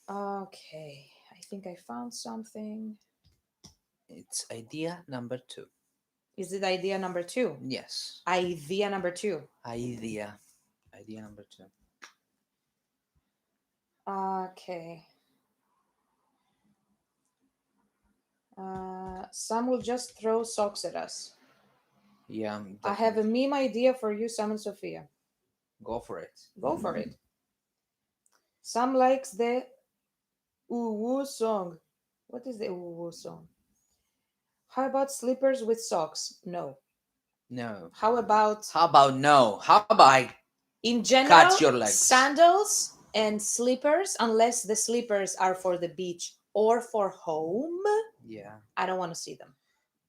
C: on.
A: Okay. I think I found something.
C: It's idea number 2.
A: Is it idea number 2?
C: Yes.
A: Idea number 2.
C: Idea. Idea number 2.
A: Okay. Sam will just throw socks at us.
C: Yeah.
A: I have a
C: Definitely.
A: meme idea for you, Sam and Sophia.
C: Go for it.
A: Go for it. Sam likes the Ooh Woo song. What is the Ooh Woo song? How about slippers with socks? No.
C: No.
A: How about,
C: How about no? How about I
A: in general,
C: cut your legs?
A: sandals and slippers, unless the slippers are for the beach or for home?
C: Yeah.
A: I don't want to see them.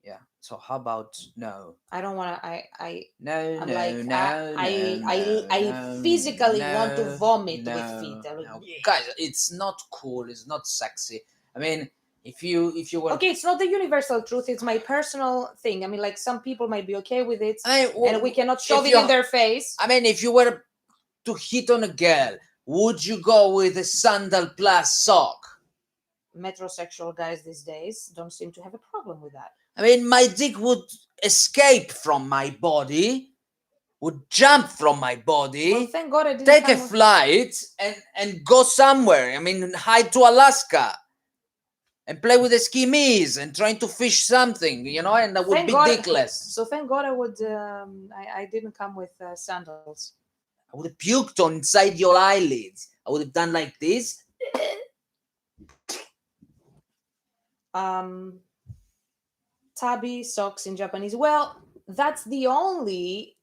C: Yeah. So how about no?
A: I don't want to.
C: No,
A: I'm
C: no,
A: like,
C: no,
A: I physically want to vomit with feet. I'm like,
C: no.
A: "Yeah."
C: Guys, it's not cool. It's not sexy. I mean, if you were
A: Okay, it's not the universal truth. It's my personal thing. I mean, like, some people might be okay with it,
C: I,
A: and we cannot shove
C: if
A: it in
C: you-
A: their face.
C: I mean, if you were to hit on a girl, would you go with a sandal plus sock?
A: Metrosexual guys these days don't seem to have a problem with that.
C: I mean, my dick would escape from my body, would jump from my body.
A: Well, thank God I didn't
C: Take a
A: come with-
C: flight and go somewhere. I mean, hide to Alaska and play with the skimmies and trying to fish something, and I would
A: Thank
C: be
A: God.
C: dickless.
A: So thank God I would. I didn't come with sandals.
C: I would have puked on inside your eyelids. I would have done like this.
A: Tabi socks in Japanese. Well, that's the only.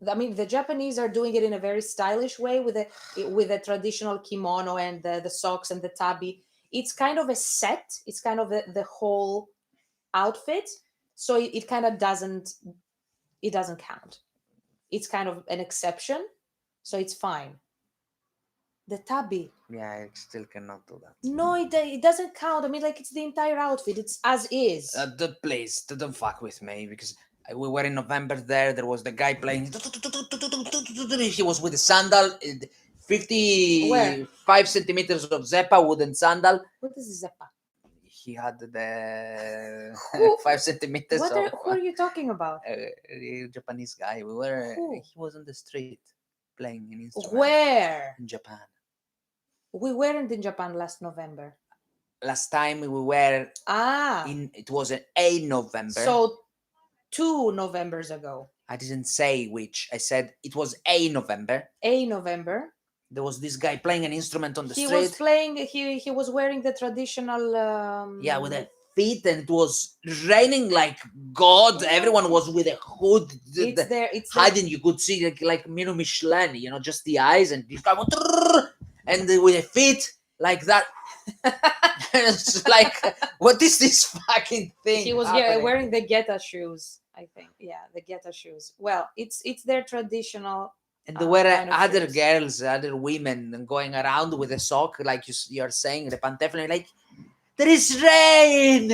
A: I mean, the Japanese are doing it in a very stylish way with a traditional kimono and the socks and the tabi. It's kind of a set. It's kind of the whole outfit. So it kind of doesn't. It doesn't count. It's kind of an exception. So it's fine. The tabi.
C: Yeah, I still cannot do that.
A: No, it doesn't count. I mean, like, it's the entire outfit. It's as is.
C: Please, don't fuck with me because we were in November there. There was the guy playing. He was with a sandal, 55 centimeters of Zeppa wooden sandal.
A: What is Zeppa?
C: He had the
A: Who-
C: 5 centimeters
A: Who are you talking about?
C: a Japanese guy.
A: Who?
C: He was on the street playing an instrument.
A: Where?
C: In Japan.
A: We weren't in Japan last November.
C: Last time we were it was a November.
A: So 2 Novembers ago.
C: I didn't say which. I said it was a November.
A: A November.
C: There was this guy playing an instrument on the
A: He
C: street.
A: was playing. He was wearing the traditional.
C: Yeah, with a feet, and it was raining like God. Everyone was with a hood.
A: It's there. It's there.
C: Hiding. You could see like Mino Michelin, just the eyes, and this guy went, and with a feet like that. It's like, what is this fucking thing?
A: He was
C: happening?
A: wearing the Geta shoes. I think. Yeah, the Geta shoes. Well, it's their traditional.
C: And there were
A: kind of
C: other
A: shoes.
C: girls, other women going around with a sock, like you're saying, the pantefle, like, there is rain!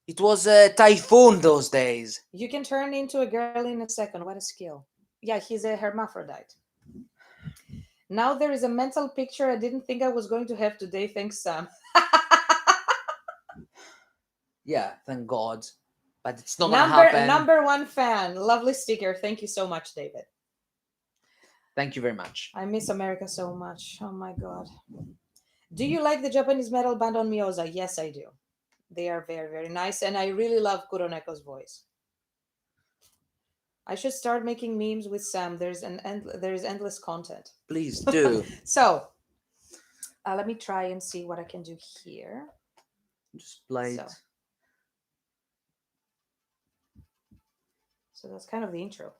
C: It was a typhoon those days.
A: You can turn into a girl in a second. What a skill. Yeah, he's a hermaphrodite. Now there is a mental picture I didn't think I was going to have today. Thanks, Sam.
C: Yeah, thank God. But it's not going to happen.
A: Number 1 fan. Lovely sticker. Thank you so much, David.
C: Thank you very much.
A: I miss America so much. Oh my God. Do you like the Japanese metal band on Mioza? Yes, I do. They are very, very nice. And I really love Kuroneko's voice. I should start making memes with Sam. There's endless content.
C: Please do.
A: So, let me try and see what I can do here.
C: Just play it.
A: So that's kind of the intro.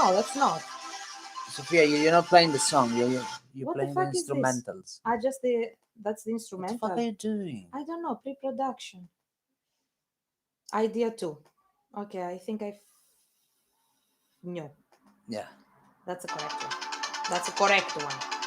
A: No, that's not.
C: Sophia, you're not playing the song. You're
A: What the
C: playing the
A: fuck is this?
C: instrumentals.
A: That's the
C: What the
A: instrumental.
C: fuck are you doing?
A: I don't know. Pre-production. Idea 2. Okay, I think no.
C: Yeah.
A: That's a correct one. That's a correct one.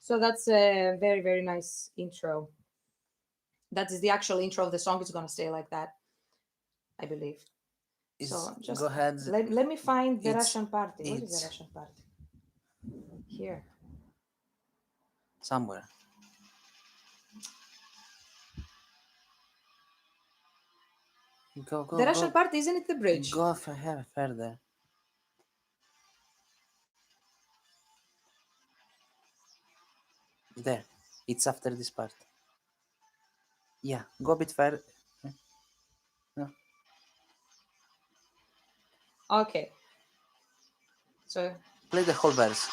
A: So that's a very, very nice intro. That is the actual intro of the song. It's gonna stay like that, I believe. So just
C: Go ahead.
A: let me find the
C: It's-
A: Russian party. What is the
C: it's-
A: Russian party? Here.
C: Somewhere. Go.
A: The Russian party, isn't it the bridge?
C: Go further. There. It's after this part. Yeah. Go a bit further. No.
A: Okay. So
C: Play the whole verse.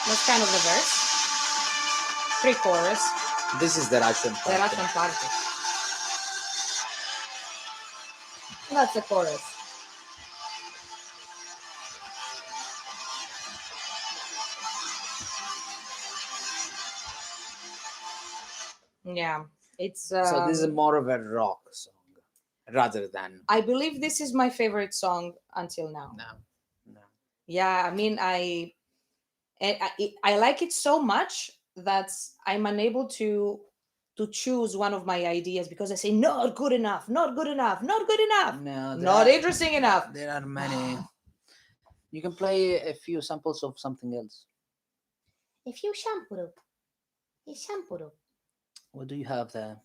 A: that's kind of the verse. Pre-chorus.
C: This is the Russian
A: The
C: part.
A: Russian party. That's the chorus. Yeah, it's.
C: So this is more of a rock song rather than
A: I believe this is my favorite song until now.
C: no.
A: Yeah, I mean, I like it so much that I'm unable to choose one of my ideas because I say not good enough, not good enough, not good enough,
C: No,
A: not interesting enough.
C: There are many. You can play a few samples of something else.
A: If you shampoo, shampoo.
C: What do you have there?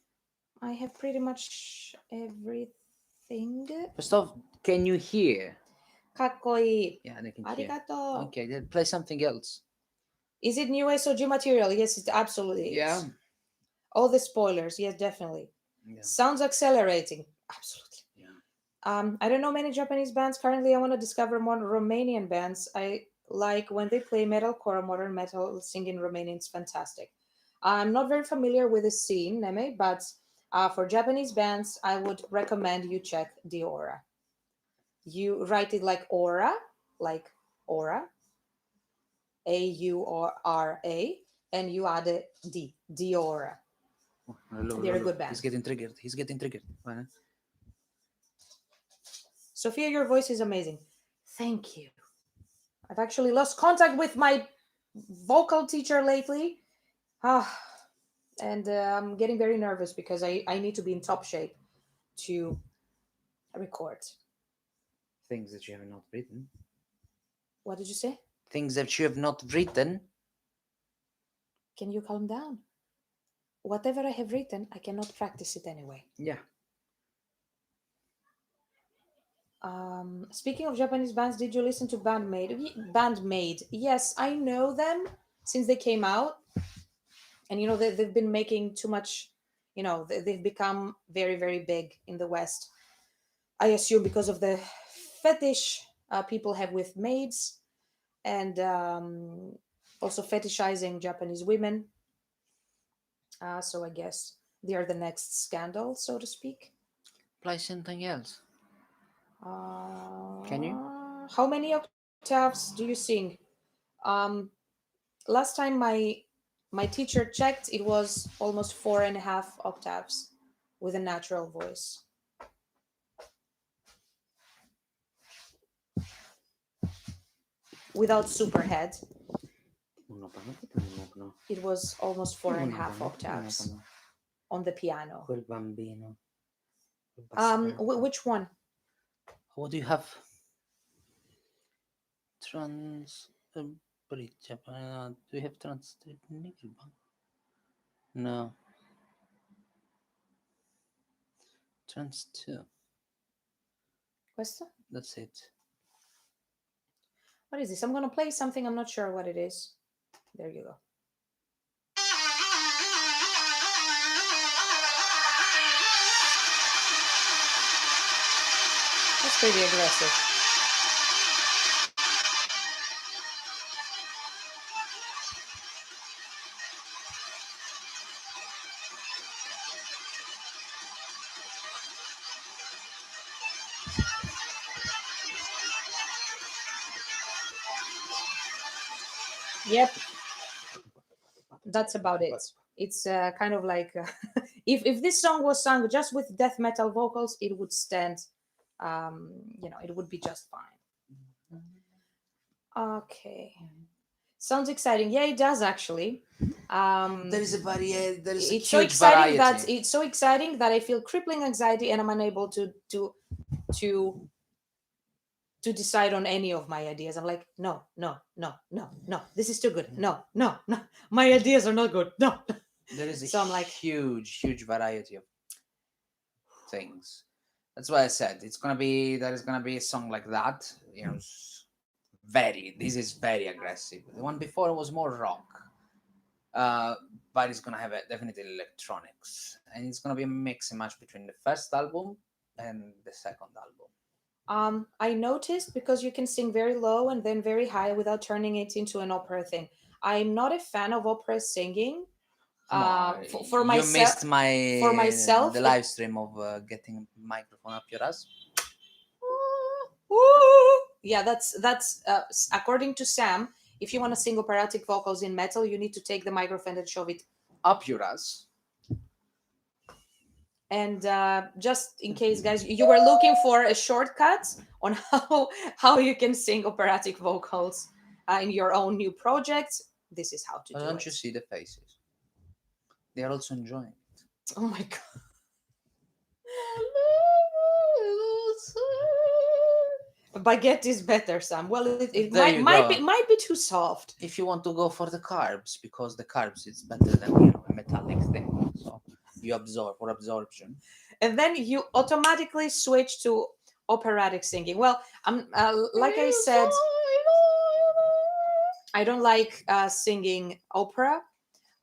A: I have pretty much everything.
C: First off, can you hear?
A: Kakoi.
C: Yeah, they can hear.
A: Arigato.
C: Okay, then play something else.
A: Is it new SOG material? Yes, it absolutely is.
C: Yeah.
A: All the spoilers, yes, definitely.
C: Yeah.
A: Sounds accelerating. Absolutely.
C: Yeah.
A: I don't know many Japanese bands. Currently, I want to discover more Romanian bands. I like when they play metalcore or modern metal, singing Romanian is fantastic. I'm not very familiar with the scene, Neme, but for Japanese bands, I would recommend you check the Aura. You write it like aura, AURA, and you add a D, Diora. They're a good band.
C: He's getting triggered.
A: Sophia, your voice is amazing. Thank you. I've actually lost contact with my vocal teacher lately. And I'm getting very nervous because I need to be in top shape to record.
C: Things that you have not written.
A: What did you say?
C: Things that you have not written.
A: Can you calm down? Whatever I have written, I cannot practice it anyway.
C: Yeah.
A: Speaking of Japanese bands, did you listen to Bandmade? Yes, I know them since they came out. And, they've been making too much, they've become very, very big in the West. I assume because of the fetish people have with maids and also fetishizing Japanese women. So I guess they are the next scandal, so to speak.
C: Play something else. Can you?
A: How many octaves do you sing? Last time my teacher checked, it was almost 4.5 octaves with a natural voice. Without superhead, it was almost 4.5 octaves on the piano.
C: Quel bambino.
A: Which one?
C: What do you have? Trans bridge. Do you have trans? No. Trans 2.
A: Questo?
C: That's it.
A: What is this? I'm going to play something. I'm not sure what it is. There you go. That's pretty aggressive. Yep, that's about it. It's kind of like if this song was sung just with death metal vocals, it would stand. It would be just fine. Okay, sounds exciting. Yeah, it does actually.
C: There is a there is a
A: It's so
C: huge
A: exciting
C: variety.
A: that I feel crippling anxiety and I'm unable to to decide on any of my ideas. I'm like, no, no, no, no, no. This is too good. No, no, no. My ideas are not good. No.
C: There is a
A: So I'm like,
C: huge variety of things. That's why I said it's gonna be there is gonna be a song like that. Very. This is very aggressive. The one before was more rock, uh, but it's gonna have definitely electronics, and it's gonna be a mix and match between the first album and the second album.
A: I noticed because you can sing very low and then very high without turning it into an opera thing. I'm not a fan of opera singing.
C: Come on,
A: For
C: you
A: myself,
C: missed my
A: for myself,
C: the live stream of getting a microphone up your ass.
A: yeah, that's according to Sam. If you want to sing operatic vocals in metal, you need to take the microphone and shove it.
C: Up your ass.
A: And just in case, guys, you were looking for a shortcut on how you can sing operatic vocals in your own new project, this is how to
C: But
A: do
C: don't
A: it.
C: you see the faces? They are also enjoying it.
A: Oh my god. Baguette is better, Sam. Well, it
C: There
A: might
C: you
A: might
C: go.
A: be might be too soft.
C: If you want to go for the carbs, because the carbs is better than a metallic thing, so you absorb for absorption.
A: And then you automatically switch to operatic singing. Well, I'm like I said, I don't like singing opera.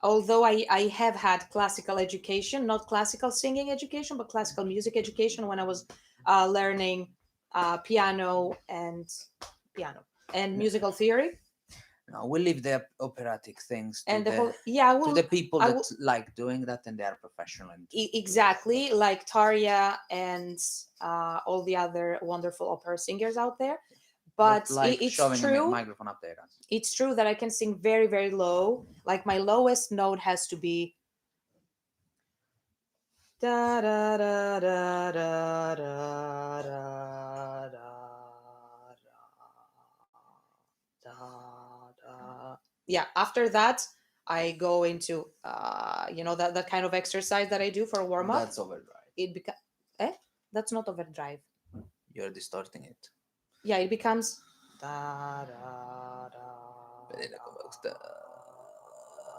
A: Although I have had classical education, not classical singing education, but classical music education when I was learning piano and musical theory.
C: No, we leave the operatic things
A: And the whole, yeah,
C: to the people
A: I
C: that
A: will
C: like doing that and they are professional and
A: exactly like Tarja and all the other wonderful opera singers out there. But
C: like
A: it's
C: shoving a
A: true.
C: microphone up their ass.
A: It's true that I can sing very, very low. Like my lowest note has to be da da da da da da da da da. Yeah. After that, I go into that kind of exercise that I do for warm up.
C: That's overdrive.
A: It becomes that's not overdrive.
C: You're distorting it.
A: Yeah, it becomes da da da.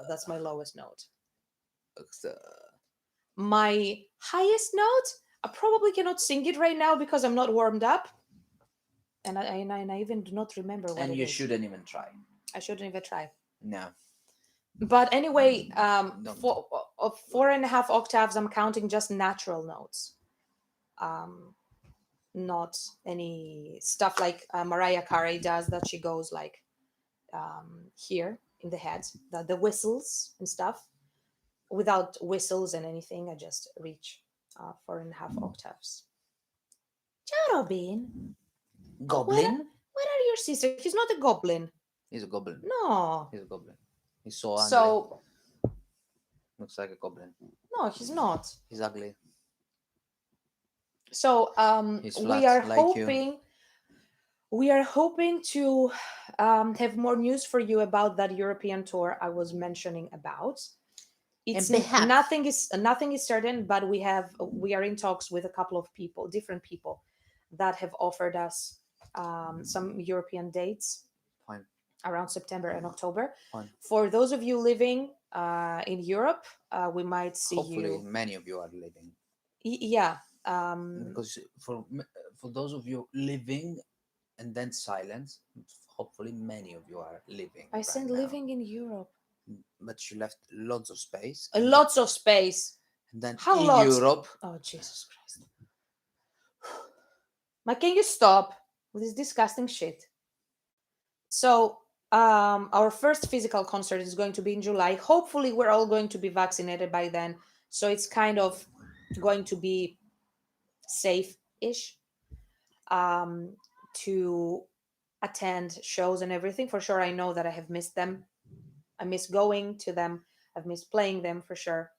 A: That's my lowest note. My highest note, I probably cannot sing it right now because I'm not warmed up, and I even do not remember what
C: And
A: it
C: you
A: is.
C: shouldn't even try.
A: I shouldn't even try.
C: No.
A: But anyway,
C: Don't.
A: for 4.5 octaves, I'm counting just natural notes, not any stuff like Mariah Carey does that she goes like here in the head, the whistles and stuff. Without whistles and anything, I just reach 4.5 octaves. Ciao, Robin.
C: Goblin?
A: Where are your sisters? He's not a goblin.
C: He's a goblin.
A: No.
C: He's a goblin. He's so ugly.
A: So,
C: Looks like a goblin.
A: no, he's not.
C: He's ugly.
A: So,
C: He's
A: we
C: flat,
A: are
C: like you.
A: hoping we are hoping to have more news for you about that European tour I was mentioning about. It's
C: And perhaps-
A: nothing is certain, but we are in talks with a couple of people, different people, that have offered us some European dates
C: Fine.
A: around September and October.
C: Fine.
A: For those of you living in Europe, we might see
C: Hopefully,
A: you.
C: many of you are living.
A: Yeah.
C: Because for those of you living and then silence, hopefully many of you are living.
A: I said
C: right now.
A: living in Europe.
C: But you left lots of space.
A: Lots of space.
C: And then
A: How
C: in
A: lots?
C: Europe,
A: Oh, Jesus Christ. But can you stop with this disgusting shit? So, our first physical concert is going to be in July. Hopefully, we're all going to be vaccinated by then. So, it's kind of going to be safe-ish to attend shows and everything. For sure, I know that I have missed them I miss going to them. I've missed playing them for sure.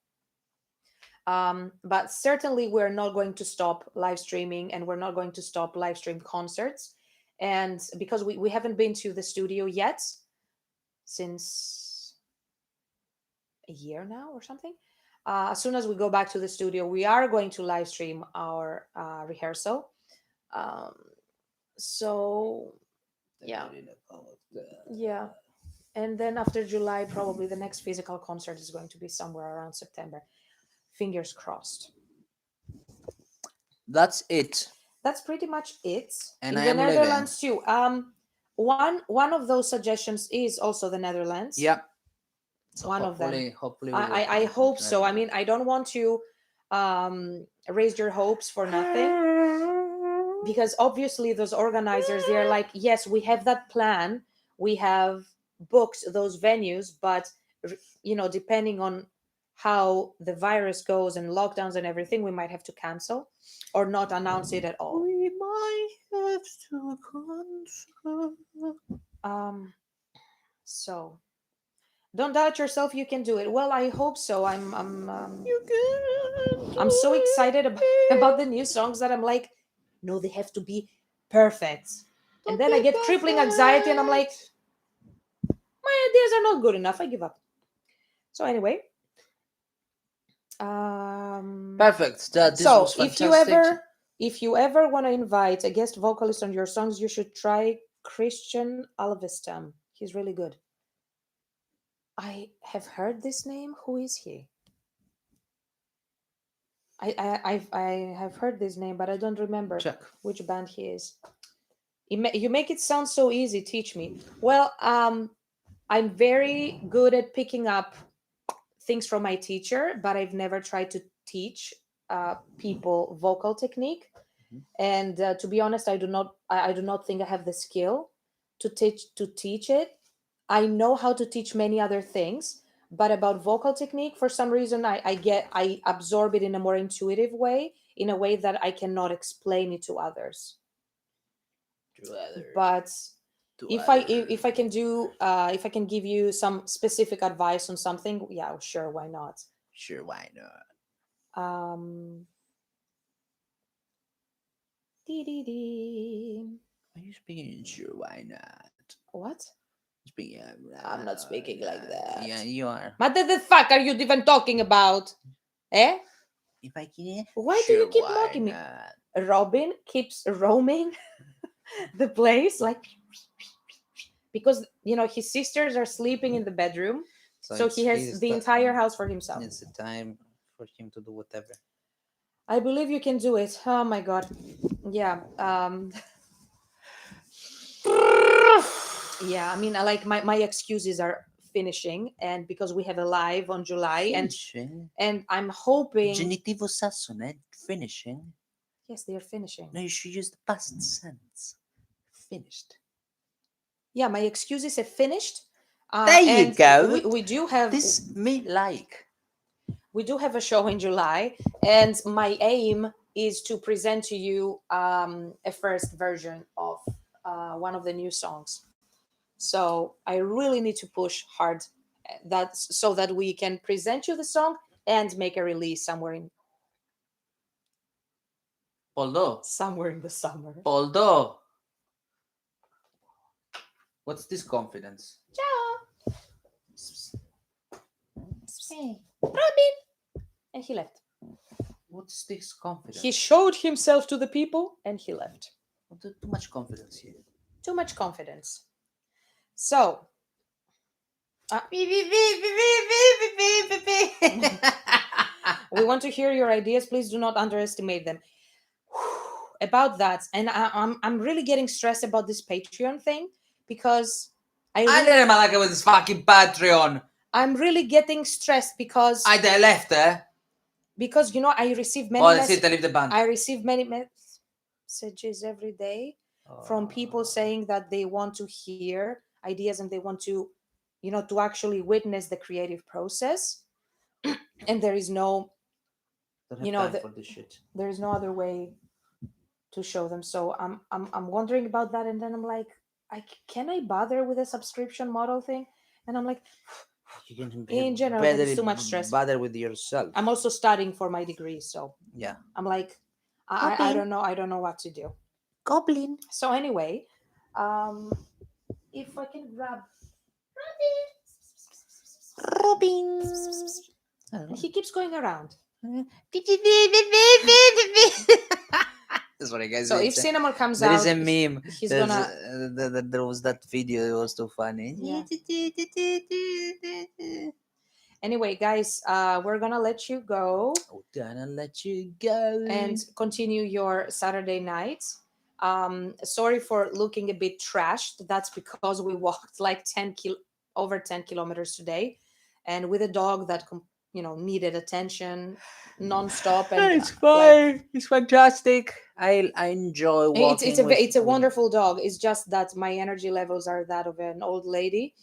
A: But certainly, we're not going to stop live streaming, and we're not going to stop live stream concerts. And because we haven't been to the studio yet since a year now or something. As soon as we go back to the studio, we are going to live stream our rehearsal. Um, so yeah, yeah. And then after July, probably the next physical concert is going to be somewhere around September. Fingers crossed.
C: That's it.
A: That's pretty much it.
C: And
A: In
C: I
A: the
C: am leaving.
A: Netherlands too. One of those suggestions is also the Netherlands.
C: Yeah.
A: One of them.
C: Hopefully,
A: I hope so. I mean, I don't want to raise your hopes for nothing, because obviously those organizers, they're like, yes, we have that plan, we have booked those venues, but depending on how the virus goes and lockdowns and everything, we might have to cancel or not announce it at all.
C: we might have to cancel.
A: So don't doubt yourself, you can do it. Well, I hope so. I'm so excited about the new songs that I'm like, no, they have to be perfect. And then I get crippling anxiety and I'm like, my ideas are not good enough. I give up. So anyway,
C: Perfect. This
A: so
C: was fantastic.
A: if you ever want to invite a guest vocalist on your songs, you should try Christian Alvestam. He's really good. I have heard this name. Who is he? I have heard this name, but I don't remember
C: Check.
A: which band he is. You make it sound so easy. Teach me. Well, I'm very good at picking up things from my teacher, but I've never tried to teach people vocal technique.
C: Mhm.
A: And to be honest, I do not think I have the skill to teach it. I know how to teach many other things, but about vocal technique, for some reason, I absorb it in a more intuitive way, in a way that I cannot explain it to others. But if I can do if I can give you some specific advice on something, yeah, sure, why not?
C: Sure, why not?
A: Um, dee.
C: Are you speaking? Sure, why not?
A: What?
C: Speaking.
A: I'm not speaking like that.
C: Yeah, you are.
A: What the fuck are you even talking about? Eh?
C: If I can.
A: Why do
C: Sure,
A: you keep
C: why
A: mocking me?
C: not?
A: Robin keeps roaming the place like, because his sisters are sleeping in the bedroom, so he has the entire house for himself.
C: It's a time for him to do whatever.
A: I believe you can do it. Oh my god. Yeah. Yeah, I mean, I like my excuses are finishing, and because we have a live on July, and I'm hoping.
C: Genitivo sassone, finishing.
A: Yes, they are finishing.
C: No, you should use the past sense. Finished.
A: Yeah, my excuses have finished.
C: There you go.
A: We do have
C: this me like.
A: We do have a show in July, and my aim is to present to you a first version of one of the new songs. So I really need to push hard so that we can present you the song and make a release somewhere in
C: Poldo.
A: Somewhere in the summer.
C: Poldo. What's this confidence?
A: Ciao. Hey, Robin. And he left.
C: What's this confidence?
A: He showed himself to the people and he left.
C: Too much confidence here.
A: Too much confidence. So, we want to hear your ideas. Please do not underestimate them. About that, and I'm really getting stressed about this Patreon thing, because
B: I didn't like it with this fucking Patreon.
A: I'm really getting stressed because
B: I left there.
A: Because I receive many I receive many messages every day from people saying that they want to hear ideas and they want to to actually witness the creative process. And there is no
C: for this shit.
A: There is no other way to show them. So I'm wondering about that, and then I'm like, can I bother with a subscription model thing? And I'm like,
C: You can be
A: in general, that is too much stress.
C: better with yourself.
A: I'm also studying for my degree, so
C: Yeah.
A: I'm like, I
C: Goblin.
A: don't know. I don't know what to do.
C: Goblin.
A: So anyway, if I can grab,
C: Robin.
A: and he keeps going around.
C: That's what I guys
A: So
C: did
A: if
C: say.
A: Cinnamon comes
C: There is
A: out,
C: a meme.
A: he's
C: There's,
A: gonna.
C: there was that video. It was too funny.
A: Yeah. Anyway, guys, we're gonna let you go
C: We're gonna let you go.
A: and continue your Saturday night. Sorry for looking a bit trashed. That's because we walked like over 10 kilometers today, and with a dog that needed attention nonstop. And
C: It's fine. It's fantastic. I enjoy walking.
A: it's a wonderful dog. It's just that my energy levels are that of an old lady.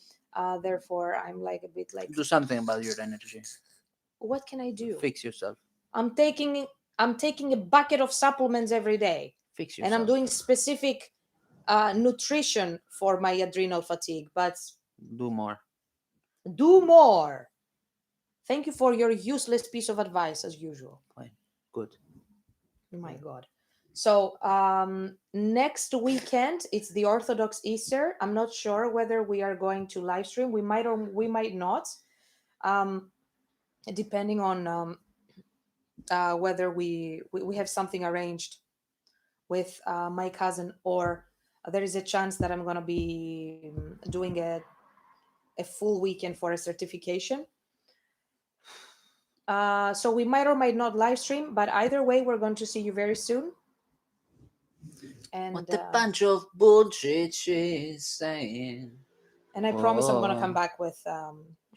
A: Therefore, I'm like a bit like,
C: Do something about your energy.
A: what can I do?
C: Fix yourself.
A: I'm taking a bucket of supplements every day,
C: Fix
A: and
C: yourself.
A: I'm doing specific nutrition for my adrenal fatigue. But
C: Do more.
A: do more. Thank you for your useless piece of advice, as usual.
C: Fine. Good.
A: My God. So next weekend it's the Orthodox Easter. I'm not sure whether we are going to live stream. We might or we might not, depending on whether we have something arranged with my cousin, or there is a chance that I'm going to be doing a full weekend for a certification. So we might or might not live stream, but either way, we're going to see you very soon. And
C: what a bunch of bullshit she's saying.
A: And I promise I'm gonna come back with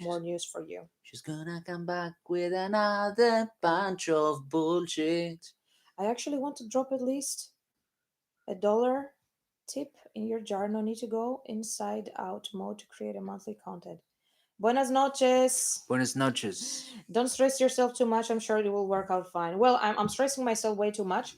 A: more news for you.
C: She's gonna come back with another bunch of bullshit.
A: I actually want to drop at least $1 tip in your jar. No need to go inside out mode to create a monthly content. Buenas noches.
C: Buenas noches.
A: Don't stress yourself too much. I'm sure it will work out fine. Well, I'm stressing myself way too much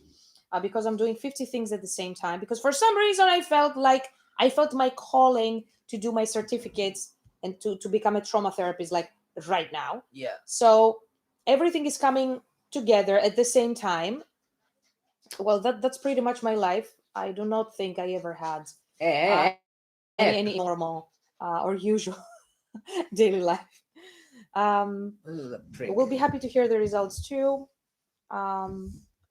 A: because I'm doing 50 things at the same time. Because for some reason I felt my calling to do my certificates and to become a trauma therapist like right now.
C: Yeah.
A: So everything is coming together at the same time. Well, that's pretty much my life. I do not think I ever had any normal or usual daily life. We'll be happy to hear the results too.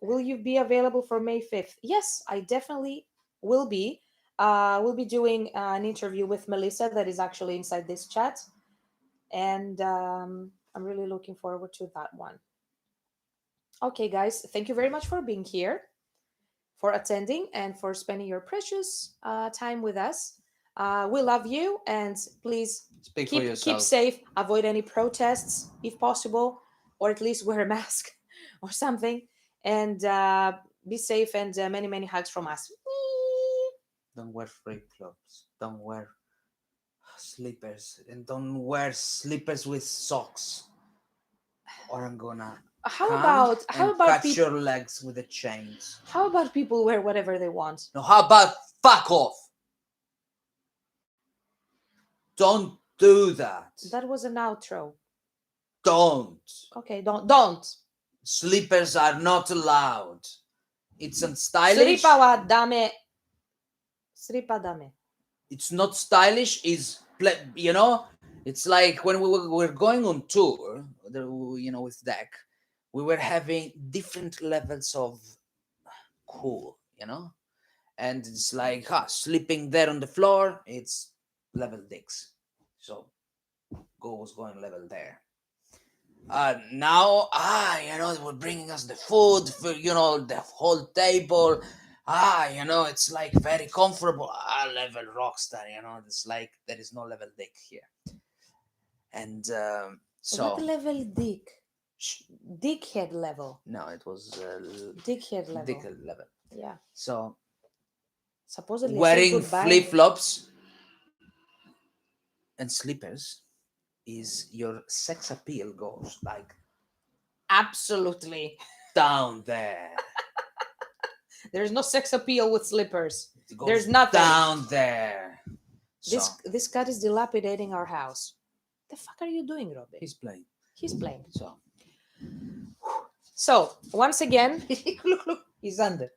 A: Will you be available for May 5th? Yes, I definitely will be. We'll be doing an interview with Melissa that is actually inside this chat. And I'm really looking forward to that one. Okay, guys, thank you very much for being here, for attending, and for spending your precious time with us. We love you, and please keep safe. Avoid any protests if possible, or at least wear a mask or something. And be safe, and many, many hugs from us.
C: Don't wear flip-flops. Don't wear slippers. And don't wear slippers with socks. Or I'm gonna
A: how about
C: cut your legs with the chains.
A: How about people wear whatever they want?
C: No, how about fuck off? Don't do that.
A: That was an outro.
C: Don't.
A: Okay, don't.
C: Slippers are not allowed. It's unstylish.
A: Sripa dame.
C: It's not stylish. It's like when we were going on tour, with Deck, we were having different levels of cool, and it's like sleeping there on the floor, it's level dicks. So Go was going level there. Now, they were bringing us the food for, the whole table. It's like very comfortable. Level rockstar, it's like there is no level dick here. And so.
A: What level dick? Dickhead level.
C: No, it was
A: dickhead level.
C: Dickhead level.
A: Yeah.
C: So.
A: Supposedly
C: wearing flip flops and slippers is your sex appeal goes like
A: absolutely
C: down there.
A: There's no sex appeal with slippers. There's nothing
C: down there.
A: This cat is dilapidating our house. The fuck are you doing, Robin?
C: He's playing.
A: He's playing.
C: So
A: So once again,
C: look, he's under.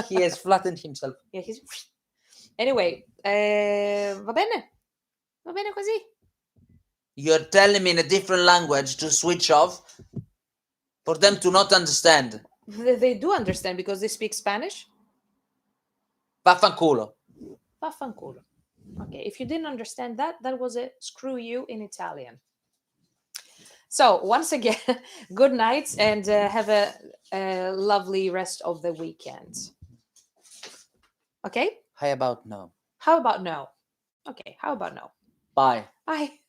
C: He has flattened himself.
A: yeah, he's. Anyway, va bene così.
C: You're telling me in a different language to switch off for them to not understand.
A: They do understand because they speak Spanish.
C: Vaffanculo.
A: Vaffanculo. Okay, if you didn't understand that, that was a screw you in Italian. So once again, good night and have a lovely rest of the weekend. Okay?
C: How about no?
A: How about no? Okay, how about no?
C: Bye.
A: Bye.